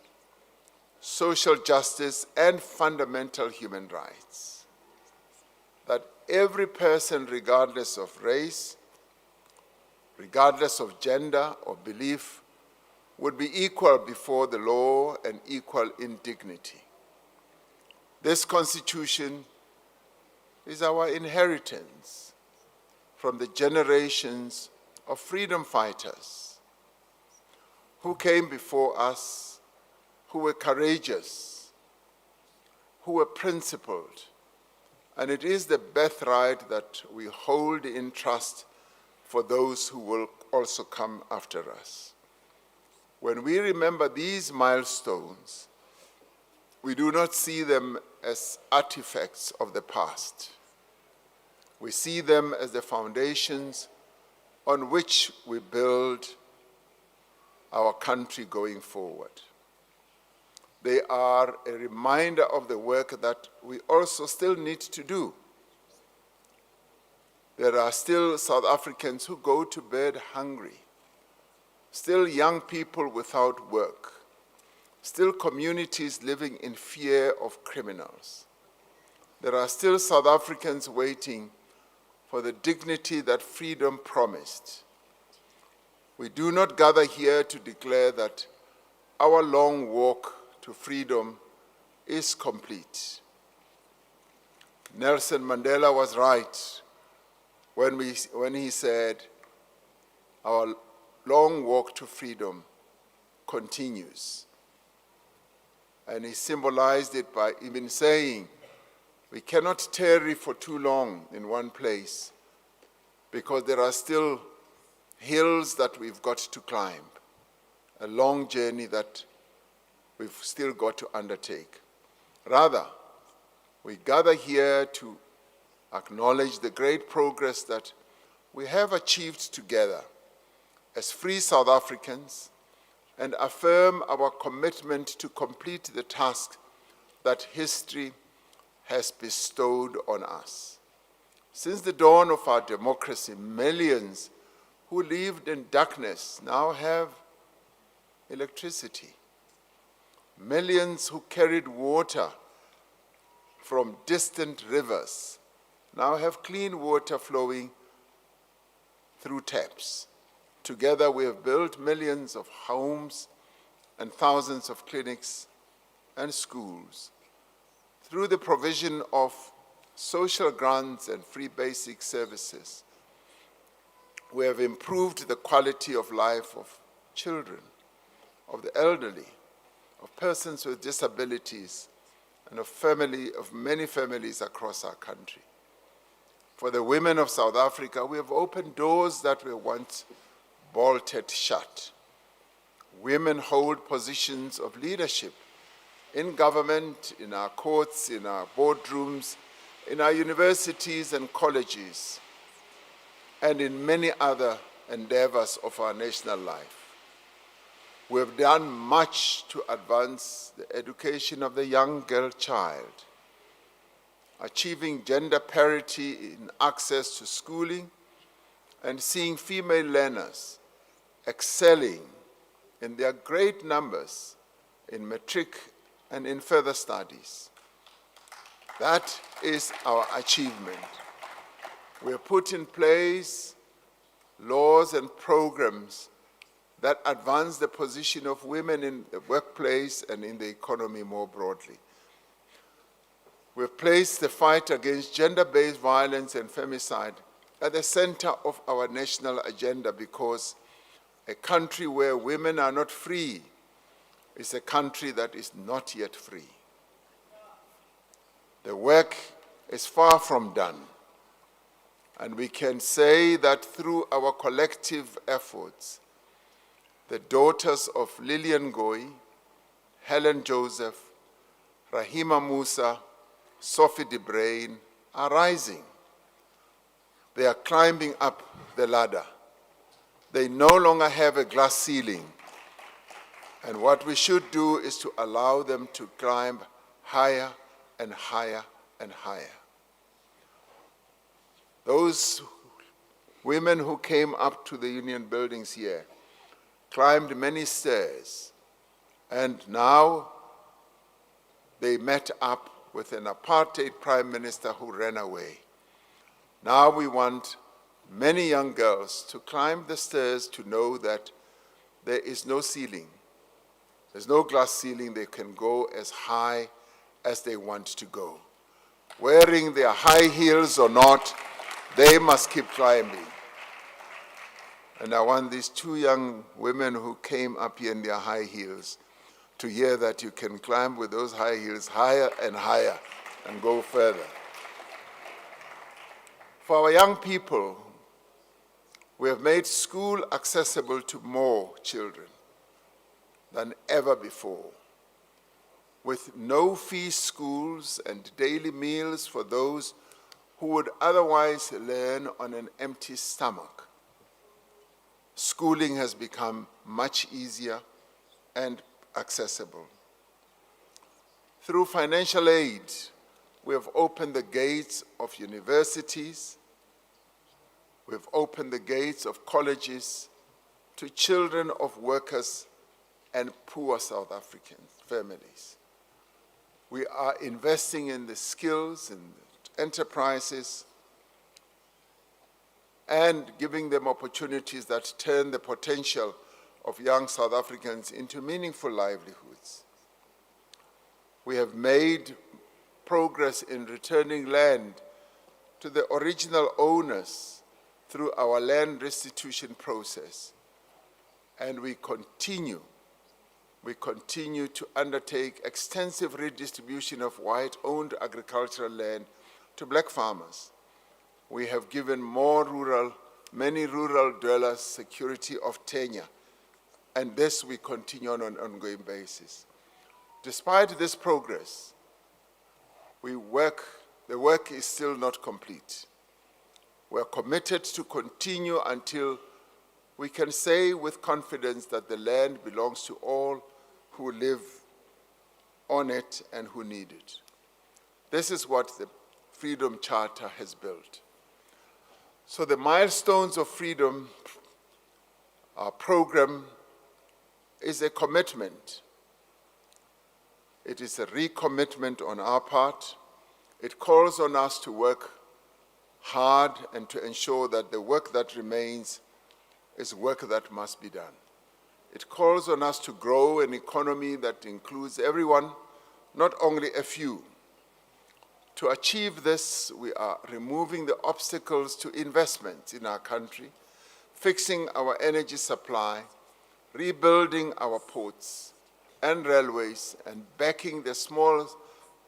Speaker 14: social justice, and fundamental human rights, that every person, regardless of race, regardless of gender or belief, would be equal before the law and equal in dignity. This Constitution is our inheritance from the generations of freedom fighters who came before us, who were courageous, who were principled, and it is the birthright that we hold in trust for those who will also come after us. When we remember these milestones, we do not see them as artifacts of the past. We see them as the foundations on which we build our country going forward. They are a reminder of the work that we also still need to do. There are still South Africans who go to bed hungry, still young people without work, still communities living in fear of criminals. There are still South Africans waiting for the dignity that freedom promised. We do not gather here to declare that our long walk to freedom is complete. Nelson Mandela was right when he said, our long walk to freedom continues. And he symbolized it by even saying, we cannot tarry for too long in one place because there are still hills that we've got to climb, a long journey that we've still got to undertake. Rather, we gather here to acknowledge the great progress that we have achieved together as free South Africans and affirm our commitment to complete the task that history has bestowed on us. Since the dawn of our democracy, millions who lived in darkness now have electricity. Millions who carried water from distant rivers now have clean water flowing through taps. Together we have built millions of homes and thousands of clinics and schools through the provision of social grants and free basic services, we have improved the quality of life of children, of the elderly, of persons with disabilities, and of many families across our country. For the women of South Africa, we have opened doors that were once bolted shut. Women hold positions of leadership in government, in our courts, in our boardrooms, in our universities and colleges, and in many other endeavors of our national life. We have done much to advance the education of the young girl child, achieving gender parity in access to schooling and seeing female learners excelling in their great numbers in matric and in further studies. That is our achievement. We have put in place laws and programs that advance the position of women in the workplace and in the economy more broadly. We've placed the fight against gender-based violence and femicide at the center of our national agenda, because a country where women are not free is a country that is not yet free. The work is far from done, and we can say that through our collective efforts, the daughters of Lillian Goy, Helen Joseph, Rahima Musa, Sophie de Bruyn are rising. They are climbing up the ladder. They no longer have a glass ceiling. And what we should do is to allow them to climb higher and higher and higher. Those women who came up to the union buildings here climbed many stairs, and now they met up with an apartheid prime minister who ran away. Now we want many young girls to climb the stairs to know that there is no ceiling. There's no glass ceiling. They can go as high as they want to go. Wearing their high heels or not, they must keep climbing. And I want these two young women who came up here in their high heels to hear that you can climb with those high heels higher and higher and go further. For our young people, we have made school accessible to more children than ever before, with no-fee schools and daily meals for those who would otherwise learn on an empty stomach. Schooling has become much easier and accessible. Through financial aid, we have opened the gates of universities. We've opened the gates of colleges to children of workers and poor South African families. We are investing in the skills and enterprises and giving them opportunities that turn the potential of young South Africans into meaningful livelihoods. We have made progress in returning land to the original owners through our land restitution process, and we continue to undertake extensive redistribution of white-owned agricultural land to black farmers. We have given many rural dwellers security of tenure, and this we continue on an ongoing basis. Despite this progress, the work is still not complete. We are committed to continue until we can say with confidence that the land belongs to all who live on it and who need it. This is what the Freedom Charter has built. So the Milestones of Freedom, our program, is a commitment. It is a recommitment on our part. It calls on us to work hard and to ensure that the work that remains is work that must be done. It calls on us to grow an economy that includes everyone, not only a few. To achieve this, we are removing the obstacles to investment in our country, fixing our energy supply, rebuilding our ports and railways, and backing the small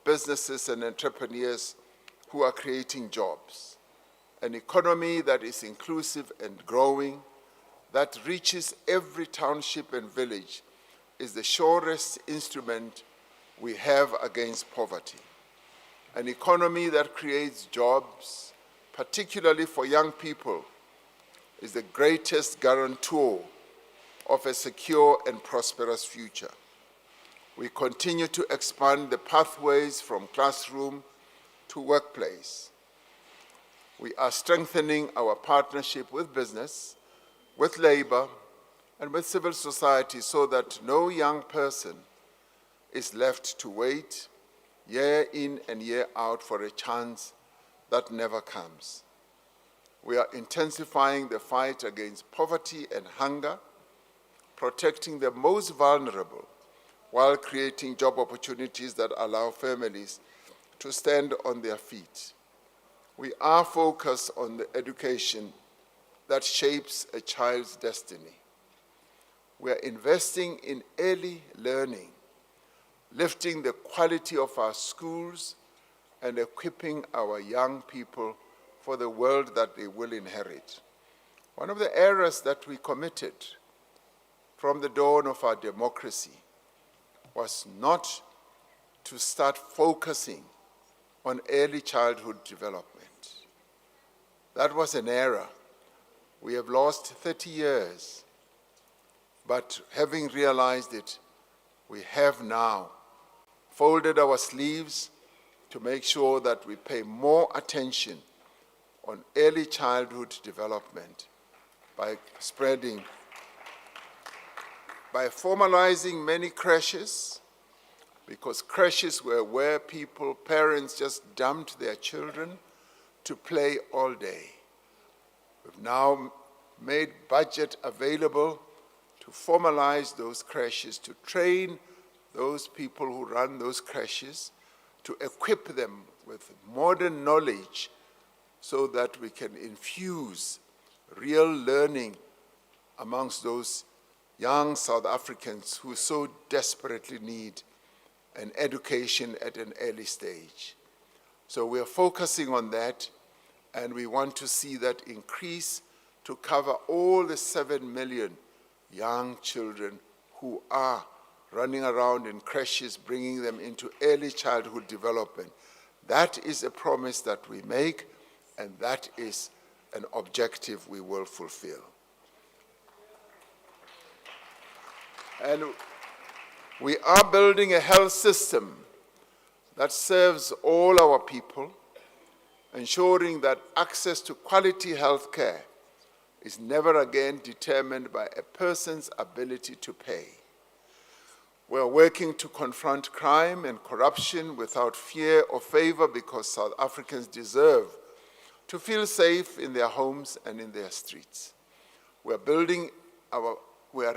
Speaker 14: businesses and entrepreneurs who are creating jobs. An economy that is inclusive and growing, that reaches every township and village, is the surest instrument we have against poverty. An economy that creates jobs, particularly for young people, is the greatest guarantor of a secure and prosperous future. We continue to expand the pathways from classroom to workplace. We are strengthening our partnership with business, with labor, and with civil society so that no young person is left to wait year in and year out for a chance that never comes. We are intensifying the fight against poverty and hunger, protecting the most vulnerable, while creating job opportunities that allow families to stand on their feet. We are focused on the education that shapes a child's destiny. We are investing in early learning, lifting the quality of our schools and equipping our young people for the world that they will inherit. One of the errors that we committed from the dawn of our democracy was not to start focusing on early childhood development. That was an error. We have lost 30 years, but having realized it, we have now folded our sleeves to make sure that we pay more attention on early childhood development by formalizing many creches, because creches were where parents just dumped their children to play all day. We've now made budget available to formalize those creches, to train those people who run those creches, to equip them with modern knowledge so that we can infuse real learning amongst those young South Africans who so desperately need an education at an early stage. So we are focusing on that, and we want to see that increase to cover all the 7 million young children who are running around in creches, bringing them into early childhood development. That is a promise that we make, and that is an objective we will fulfill. And we are building a health system that serves all our people, ensuring that access to quality health care is never again determined by a person's ability to pay. We are working to confront crime and corruption without fear or favor, because South Africans deserve to feel safe in their homes and in their streets. We are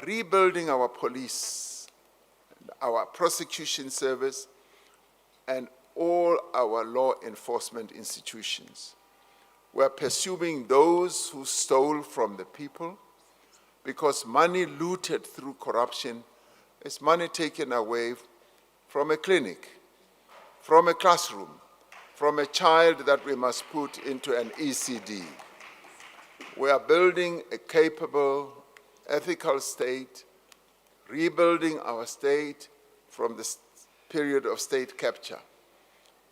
Speaker 14: rebuilding our police, our prosecution service, and all our law enforcement institutions. We are pursuing those who stole from the people, because money looted through corruption is money taken away from a clinic, from a classroom, from a child that we must put into an ECD. We are building a capable, ethical state, rebuilding our state from the period of state capture,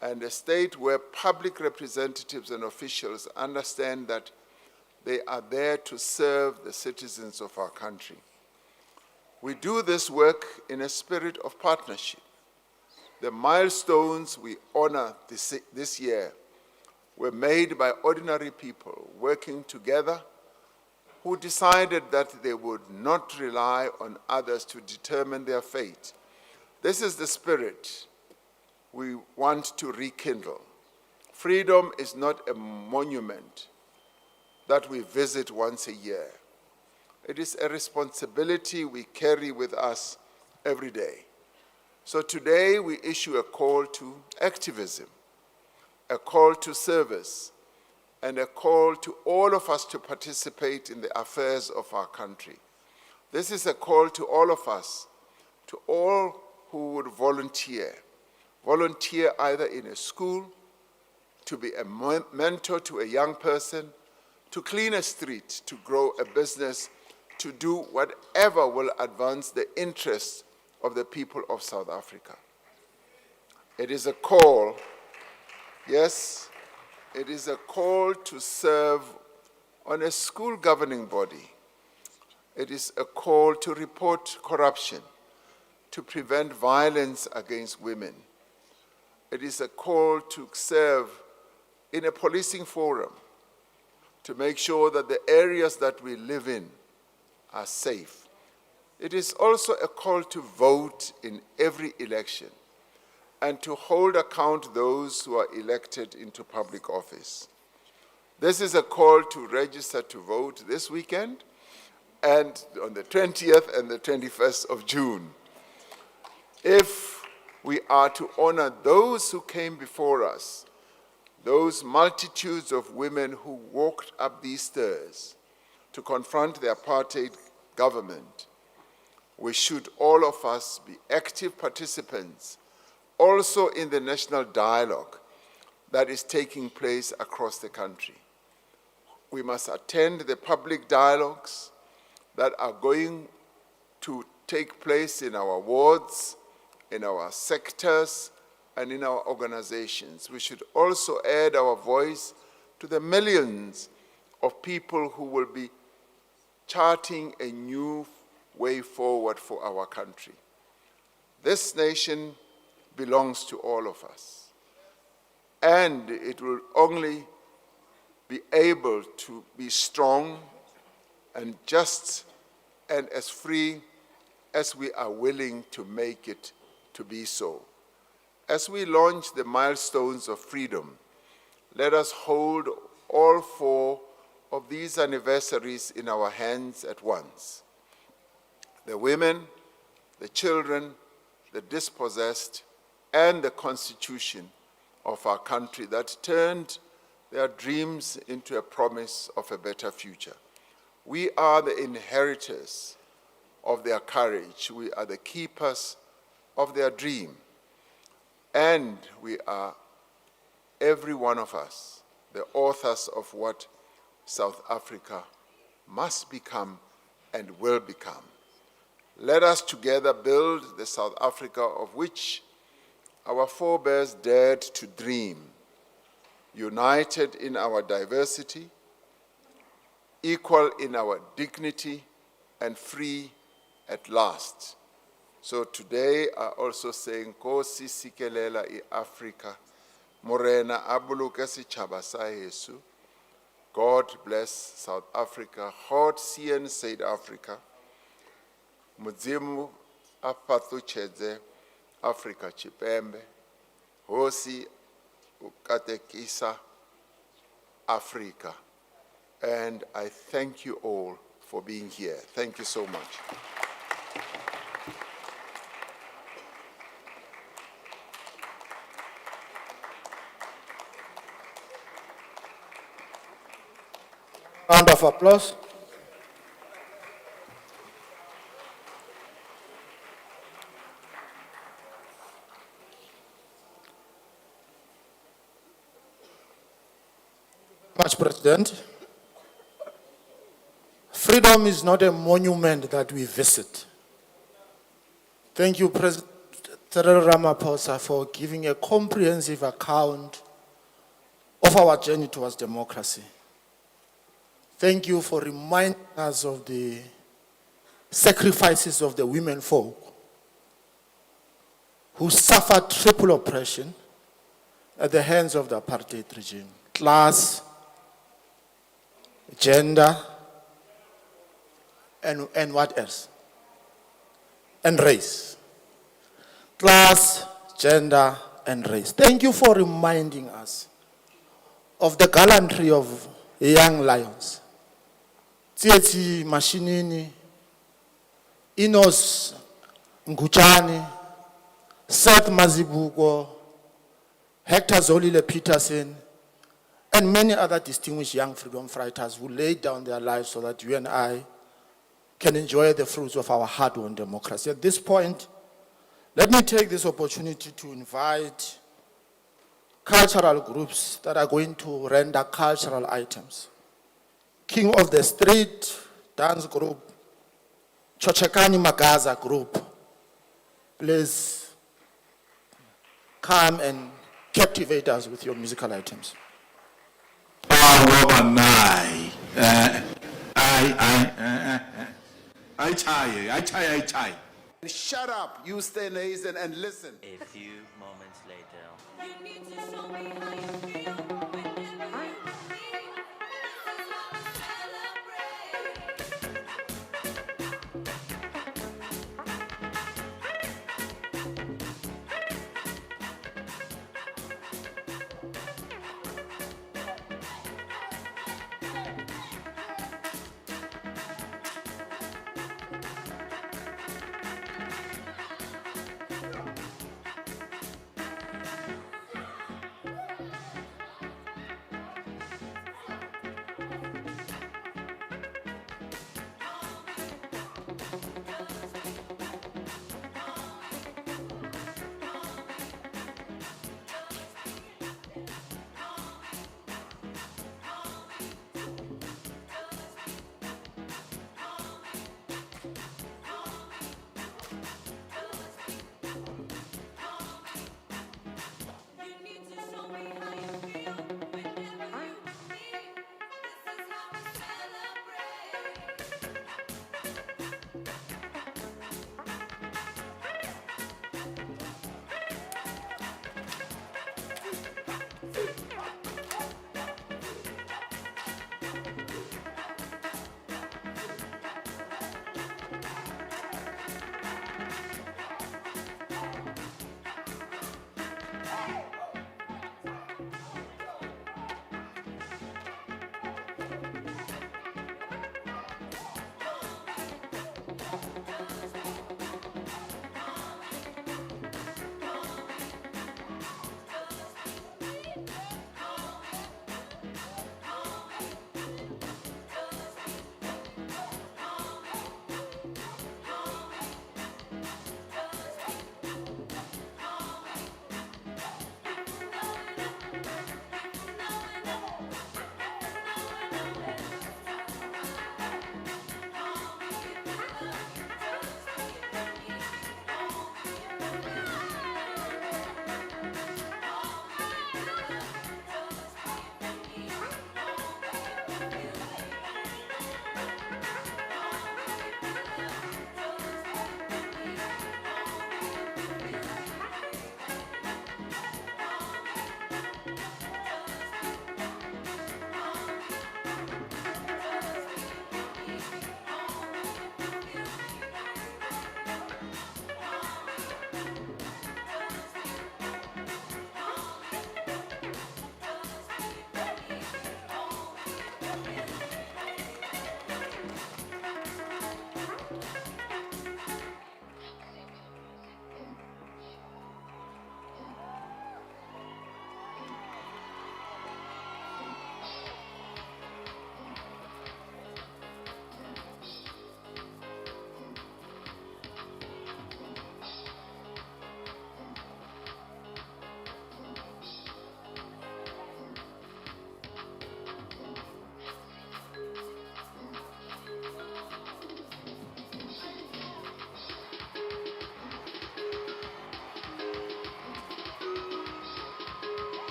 Speaker 14: and a state where public representatives and officials understand that they are there to serve the citizens of our country. We do this work in a spirit of partnership. The milestones we honor this year were made by ordinary people working together who decided that they would not rely on others to determine their fate. This is the spirit we want to rekindle. Freedom is not a monument that we visit once a year. It is a responsibility we carry with us every day. So today we issue a call to activism, a call to service, and a call to all of us to participate in the affairs of our country. This is a call to all of us, to all who would volunteer either in a school, to be a mentor to a young person, to clean a street, to grow a business, to do whatever will advance the interests of the people of South Africa. It is a call, yes, it is a call to serve on a school governing body. It is a call to report corruption, to prevent violence against women. It is a call to serve in a policing forum, to make sure that the areas that we live in are safe. It is also a call to vote in every election and to hold account those who are elected into public office. This is a call to register to vote this weekend and on the 20th and the 21st of June. If we are to honor those who came before us, those multitudes of women who walked up these stairs to confront the apartheid government, we should all of us be active participants also in the national dialogue that is taking place across the country. We must attend the public dialogues that are going to take place in our wards, in our sectors, and in our organizations. We should also add our voice to the millions of people who will be charting a new way forward for our country. This nation belongs to all of us, and it will only be able to be strong and just and as free as we are willing to make it to be so. As we launch the Milestones of Freedom, let us hold all 4 of these anniversaries in our hands at once. The women, the children, the dispossessed, and the constitution of our country that turned their dreams into a promise of a better future. We are the inheritors of their courage. We are the keepers of their dream. And we are, every one of us, the authors of what South Africa must become and will become. Let us together build the South Africa of which our forebears dared to dream, united in our diversity, equal in our dignity, and free at last. So today I also saying, Nkosi sikelela i-Africa, Morena abuluke sitjhaba sa heso. God bless South Africa, God sien South Africa. Mudzimu apathuchedze Africa chipembe, hosi ukatekisa Africa. And I thank you all for being here. Thank you so much.
Speaker 15: Round of applause. Much, President. Freedom is not a monument that we visit. Thank you, President Cyril Ramaphosa, for giving a comprehensive account of our journey towards democracy. Thank you for reminding us of the sacrifices of the women folk who suffered triple oppression at the hands of the apartheid regime. Class, gender, and what else? And race. Class, gender, and race. Thank you for reminding us of the gallantry of young lions. Tsietsi Mashinini, Enos Nguchani, Seth Mazibuko, Hector Zolile Peterson, and many other distinguished young freedom fighters who laid down their lives so that you and I can enjoy the fruits of our hard-won democracy. At this point, let me take this opportunity to invite cultural groups that are going to render cultural items. King of the Street Dance Group, Chochekani Magaza Group, please come and captivate us with your musical items.
Speaker 14: Shut up, you stay Nathan, and listen.
Speaker 16: A few moments later.
Speaker 17: You need to show me how you feel whenever you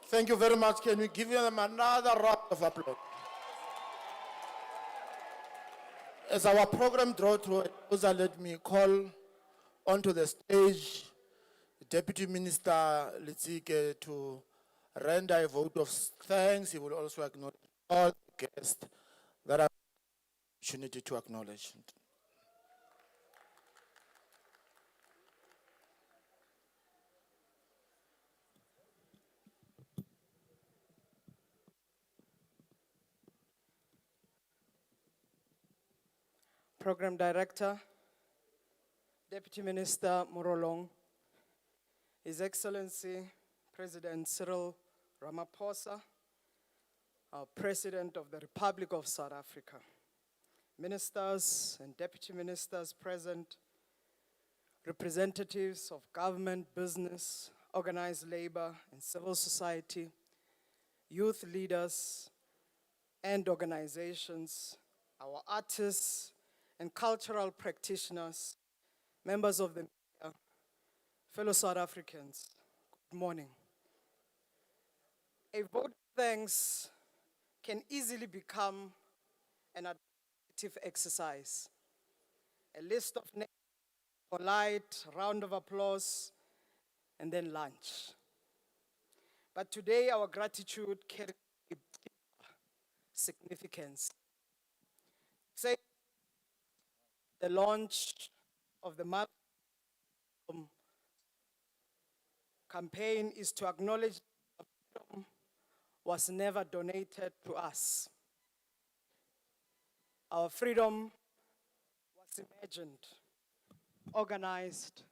Speaker 15: Thank you very much. Can we give them another round of applause? As our program draws to a close, let me call onto the stage Deputy Minister Litsike to render a vote of thanks. He will also acknowledge all the guests that have the opportunity to acknowledge.
Speaker 18: Program Director, Deputy Minister Morolong, His Excellency President Cyril Ramaphosa, our President of the Republic of South Africa, ministers and deputy ministers present, representatives of government, business, organized labor, and civil society, youth leaders and organizations, our artists and cultural practitioners, members of the media, fellow South Africans, good morning. A vote of thanks can easily become an administrative exercise. A list of names, polite round of applause, and then lunch. But today our gratitude carries a deeper significance. Say the launch of the Milestones campaign is to acknowledge that freedom was never donated to us. Our freedom was imagined, organized,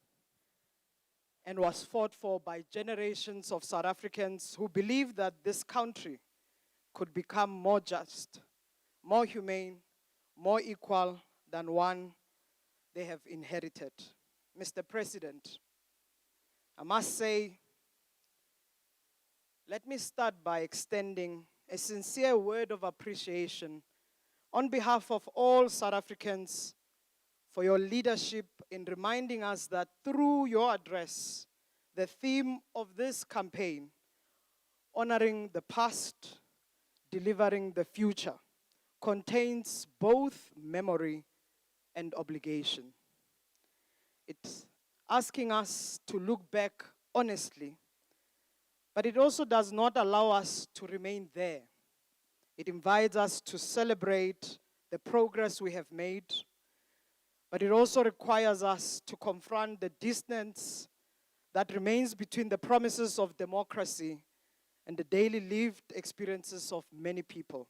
Speaker 18: and was fought for by generations of South Africans who believed that this country could become more just, more humane, more equal than one they have inherited. Mr. President, I must say, let me start by extending a sincere word of appreciation on behalf of all South Africans for your leadership in reminding us that through your address, the theme of this campaign, honoring the past, delivering the future, contains both memory and obligation. It's asking us to look back honestly, but it also does not allow us to remain there. It invites us to celebrate the progress we have made, but it also requires us to confront the distance that remains between the promises of democracy and the daily lived experiences of many people.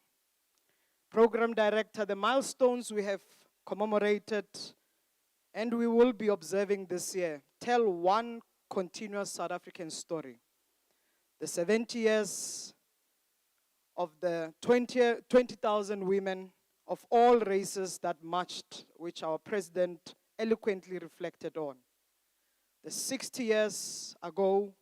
Speaker 18: Program Director, the milestones we have commemorated and we will be observing this year tell one continuous South African story. The 70 years of the 20,000 women of all races that marched, which our president eloquently reflected on. The 60 years ago,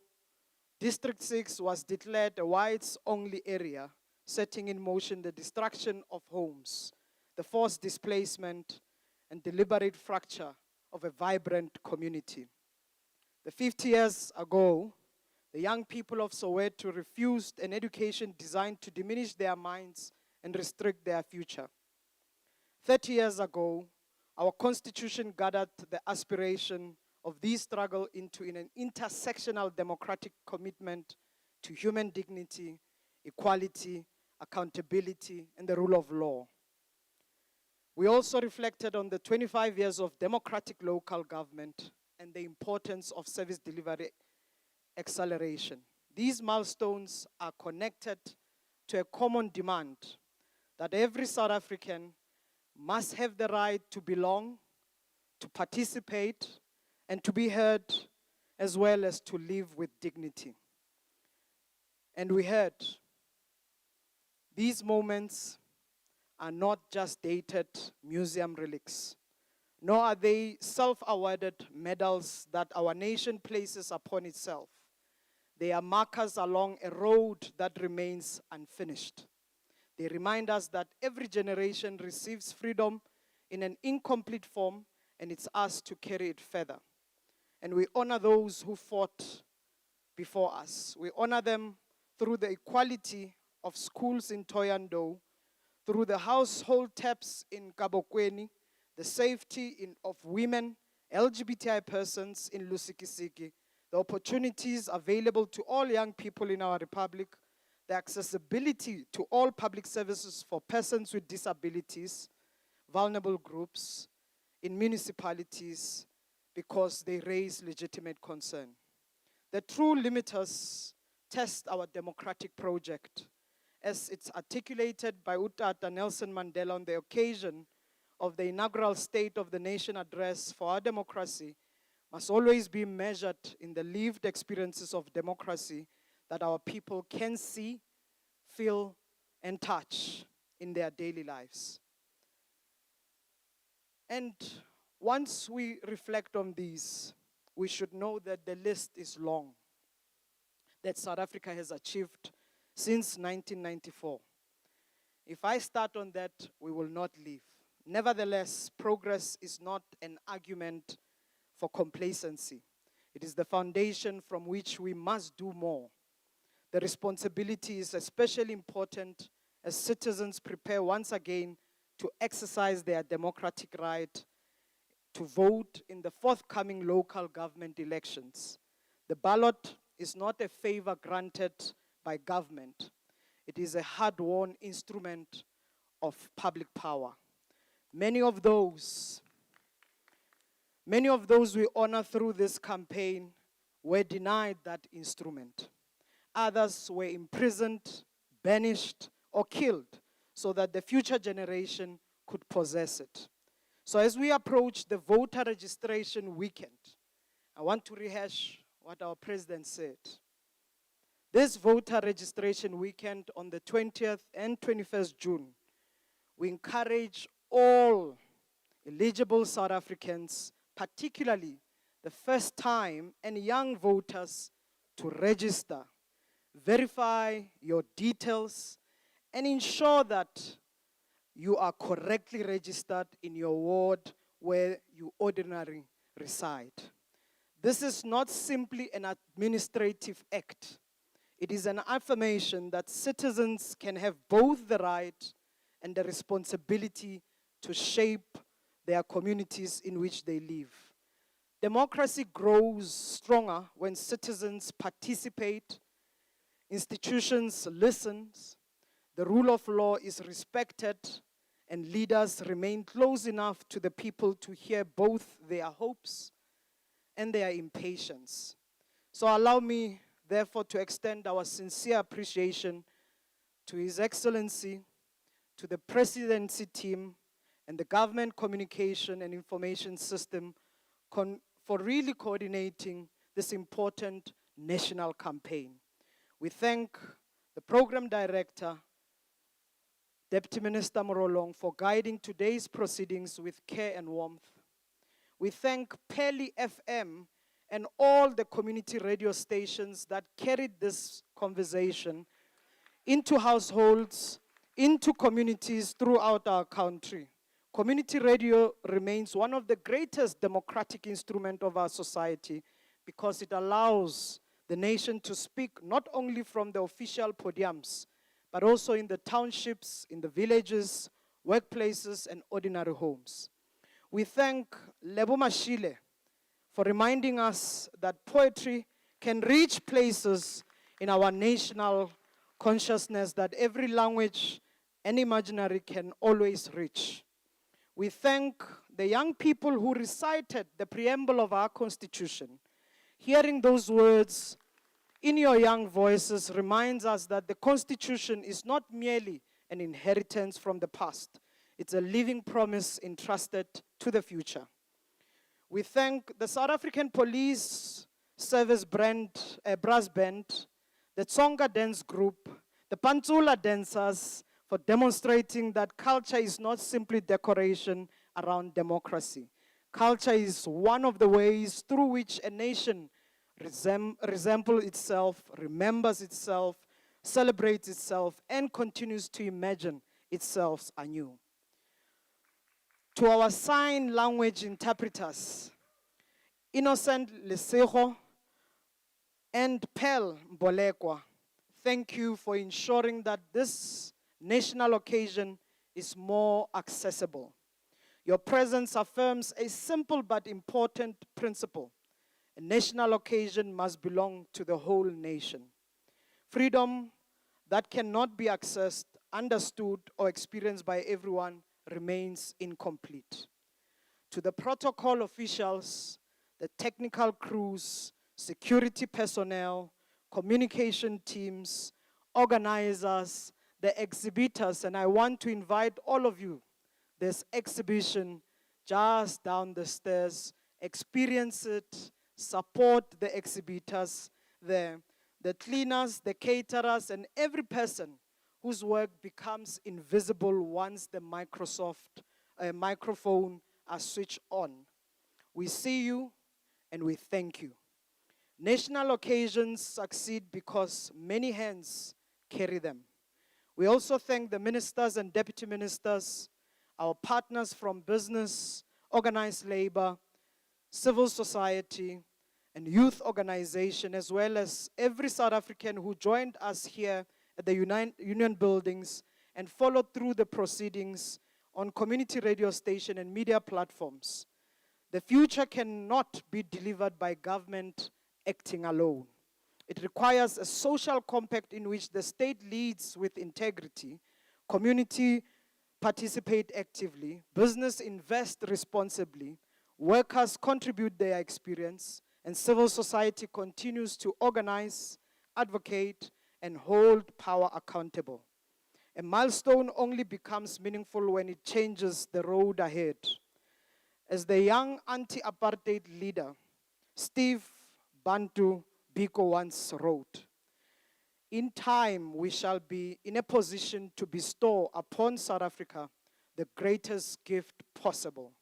Speaker 18: District 6 was declared a whites-only area, setting in motion the destruction of homes, the forced displacement, and deliberate fracture of a vibrant community. The 50 years ago, the young people of Soweto refused an education designed to diminish their minds and restrict their future. 30 years ago, our constitution gathered the aspiration of this struggle into an intersectional democratic commitment to human dignity, equality, accountability, and the rule of law. We also reflected on the 25 years of democratic local government and the importance of service delivery acceleration. These milestones are connected to a common demand that every South African must have the right to belong, to participate, and to be heard, as well as to live with dignity. And we heard these moments are not just dated museum relics, nor are they self-awarded medals that our nation places upon itself. They are markers along a road that remains unfinished. They remind us that every generation receives freedom in an incomplete form, and it's us to carry it further. And we honor those who fought before us. We honor them through the equality of schools in Thohoyandou, through the household taps in Kabokweni, the safety of women, LGBTI persons in Lusikisiki, the opportunities available to all young people in our republic, the accessibility to all public services for persons with disabilities, vulnerable groups in municipalities, because they raise legitimate concern. The true limiters test our democratic project, as it's articulated by Utata Nelson Mandela on the occasion of the inaugural State of the Nation address for our democracy, must always be measured in the lived experiences of democracy that our people can see, feel, and touch in their daily lives. And once we reflect on these, we should know that the list is long that South Africa has achieved since 1994. If I start on that, we will not leave. Nevertheless, progress is not an argument for complacency. It is the foundation from which we must do more. The responsibility is especially important as citizens prepare once again to exercise their democratic right to vote in the forthcoming local government elections. The ballot is not a favor granted by government. It is a hard-won instrument of public power. Many of those we honor through this campaign were denied that instrument. Others were imprisoned, banished, or killed so that the future generation could possess it. So as we approach the voter registration weekend, I want to rehash what our president said. This voter registration weekend on the 20th and 21st June, we encourage all eligible South Africans, particularly the first-time and young voters, to register, verify your details, and ensure that you are correctly registered in your ward where you ordinarily reside. This is not simply an administrative act. It is an affirmation that citizens can have both the right and the responsibility to shape their communities in which they live. Democracy grows stronger when citizens participate, institutions listen, the rule of law is respected, and leaders remain close enough to the people to hear both their hopes and their impatience. So allow me, therefore, to extend our sincere appreciation to His Excellency, to the Presidency team, and the Government Communication and Information System for really coordinating this important national campaign. We thank the Program Director, Deputy Minister Morolong for guiding today's proceedings with care and warmth. We thank Peli FM and all the community radio stations that carried this conversation into households, into communities throughout our country. Community radio remains one of the greatest democratic instruments of our society because it allows the nation to speak not only from the official podiums, but also in the townships, in the villages, workplaces, and ordinary homes. We thank Lebo Mashile for reminding us that poetry can reach places in our national consciousness that every language and imaginary can always reach. We thank the young people who recited the preamble of our Constitution. Hearing those words in your young voices reminds us that the Constitution is not merely an inheritance from the past. It's a living promise entrusted to the future. We thank the South African Police Service brass band, the Tsonga dance group, the Pantsula dancers for demonstrating that culture is not simply decoration around democracy. Culture is one of the ways through which a nation resembles itself, remembers itself, celebrates itself, and continues to imagine itself anew. To our sign language interpreters, Innocent Lesego and Pel Mbolekwa, thank you for ensuring that this national occasion is more accessible. Your presence affirms a simple but important principle. A national occasion must belong to the whole nation. Freedom that cannot be accessed, understood, or experienced by everyone remains incomplete. To the protocol officials, the technical crews, security personnel, communication teams, organizers, the exhibitors, and I want to invite all of you, this exhibition just down the stairs, experience it, support the exhibitors there, the cleaners, the caterers, and every person whose work becomes invisible once the microphone are switched on. We see you and we thank you. National occasions succeed because many hands carry them. We also thank the ministers and deputy ministers, our partners from business, organized labor, civil society, and youth organization, as well as every South African who joined us here at the Union buildings and followed through the proceedings on community radio station and media platforms. The future cannot be delivered by government acting alone. It requires a social compact in which the state leads with integrity, community participate actively, business invest responsibly, workers contribute their experience, and civil society continues to organize, advocate, and hold power accountable. A milestone only becomes meaningful when it changes the road ahead. As the young anti-apartheid leader, Steve Bantu Biko once wrote, "In time we shall be in a position to bestow upon South Africa the greatest gift possible,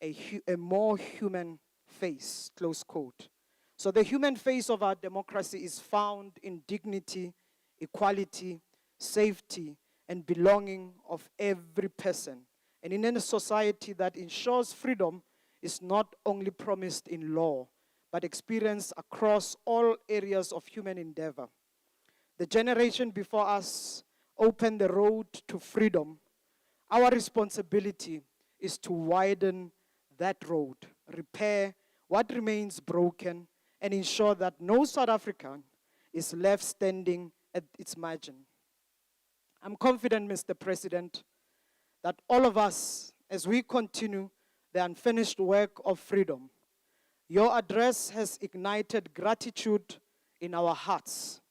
Speaker 18: a more human face," close quote. So the human face of our democracy is found in dignity, equality, safety, and belonging of every person. And in a society that ensures freedom is not only promised in law, but experienced across all areas of human endeavor. The generation before us opened the road to freedom. Our responsibility is to widen that road, repair what remains broken, and ensure that no South African is left standing at its margin. I'm confident, Mr. President, that all of us, as we continue the unfinished work of freedom, your address has ignited gratitude in our hearts,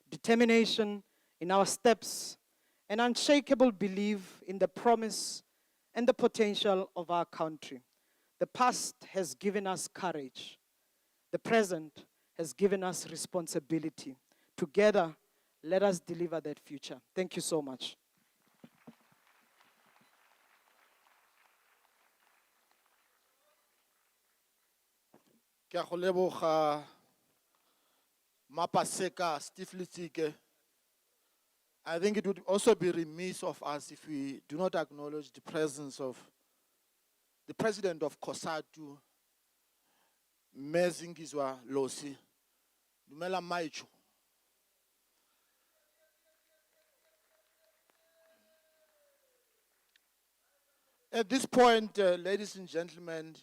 Speaker 18: determination in our steps, and unshakable belief in the promise and the potential of our country. The past has given us courage. The present has given us responsibility. Together, let us deliver that future. Thank you so much.
Speaker 15: Ke a go leboga Mapaseka Steve Litsike. I think it would also be remiss of us if we do not acknowledge the presence of the president of COSATU, Mezingizwa Losi. Dumela Maicho. At this point, ladies and gentlemen,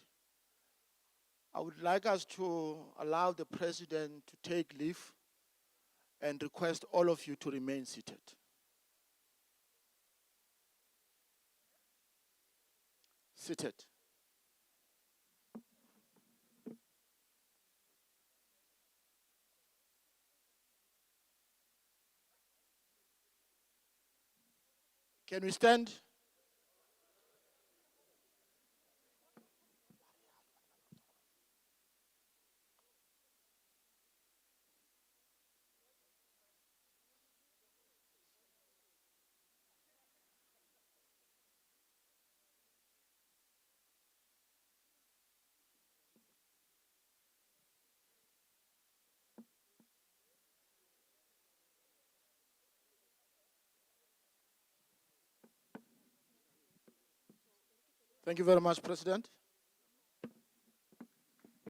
Speaker 15: I would like us to allow the president to take leave and request all of you to remain seated. Seated. Can we stand? Thank you very much, President.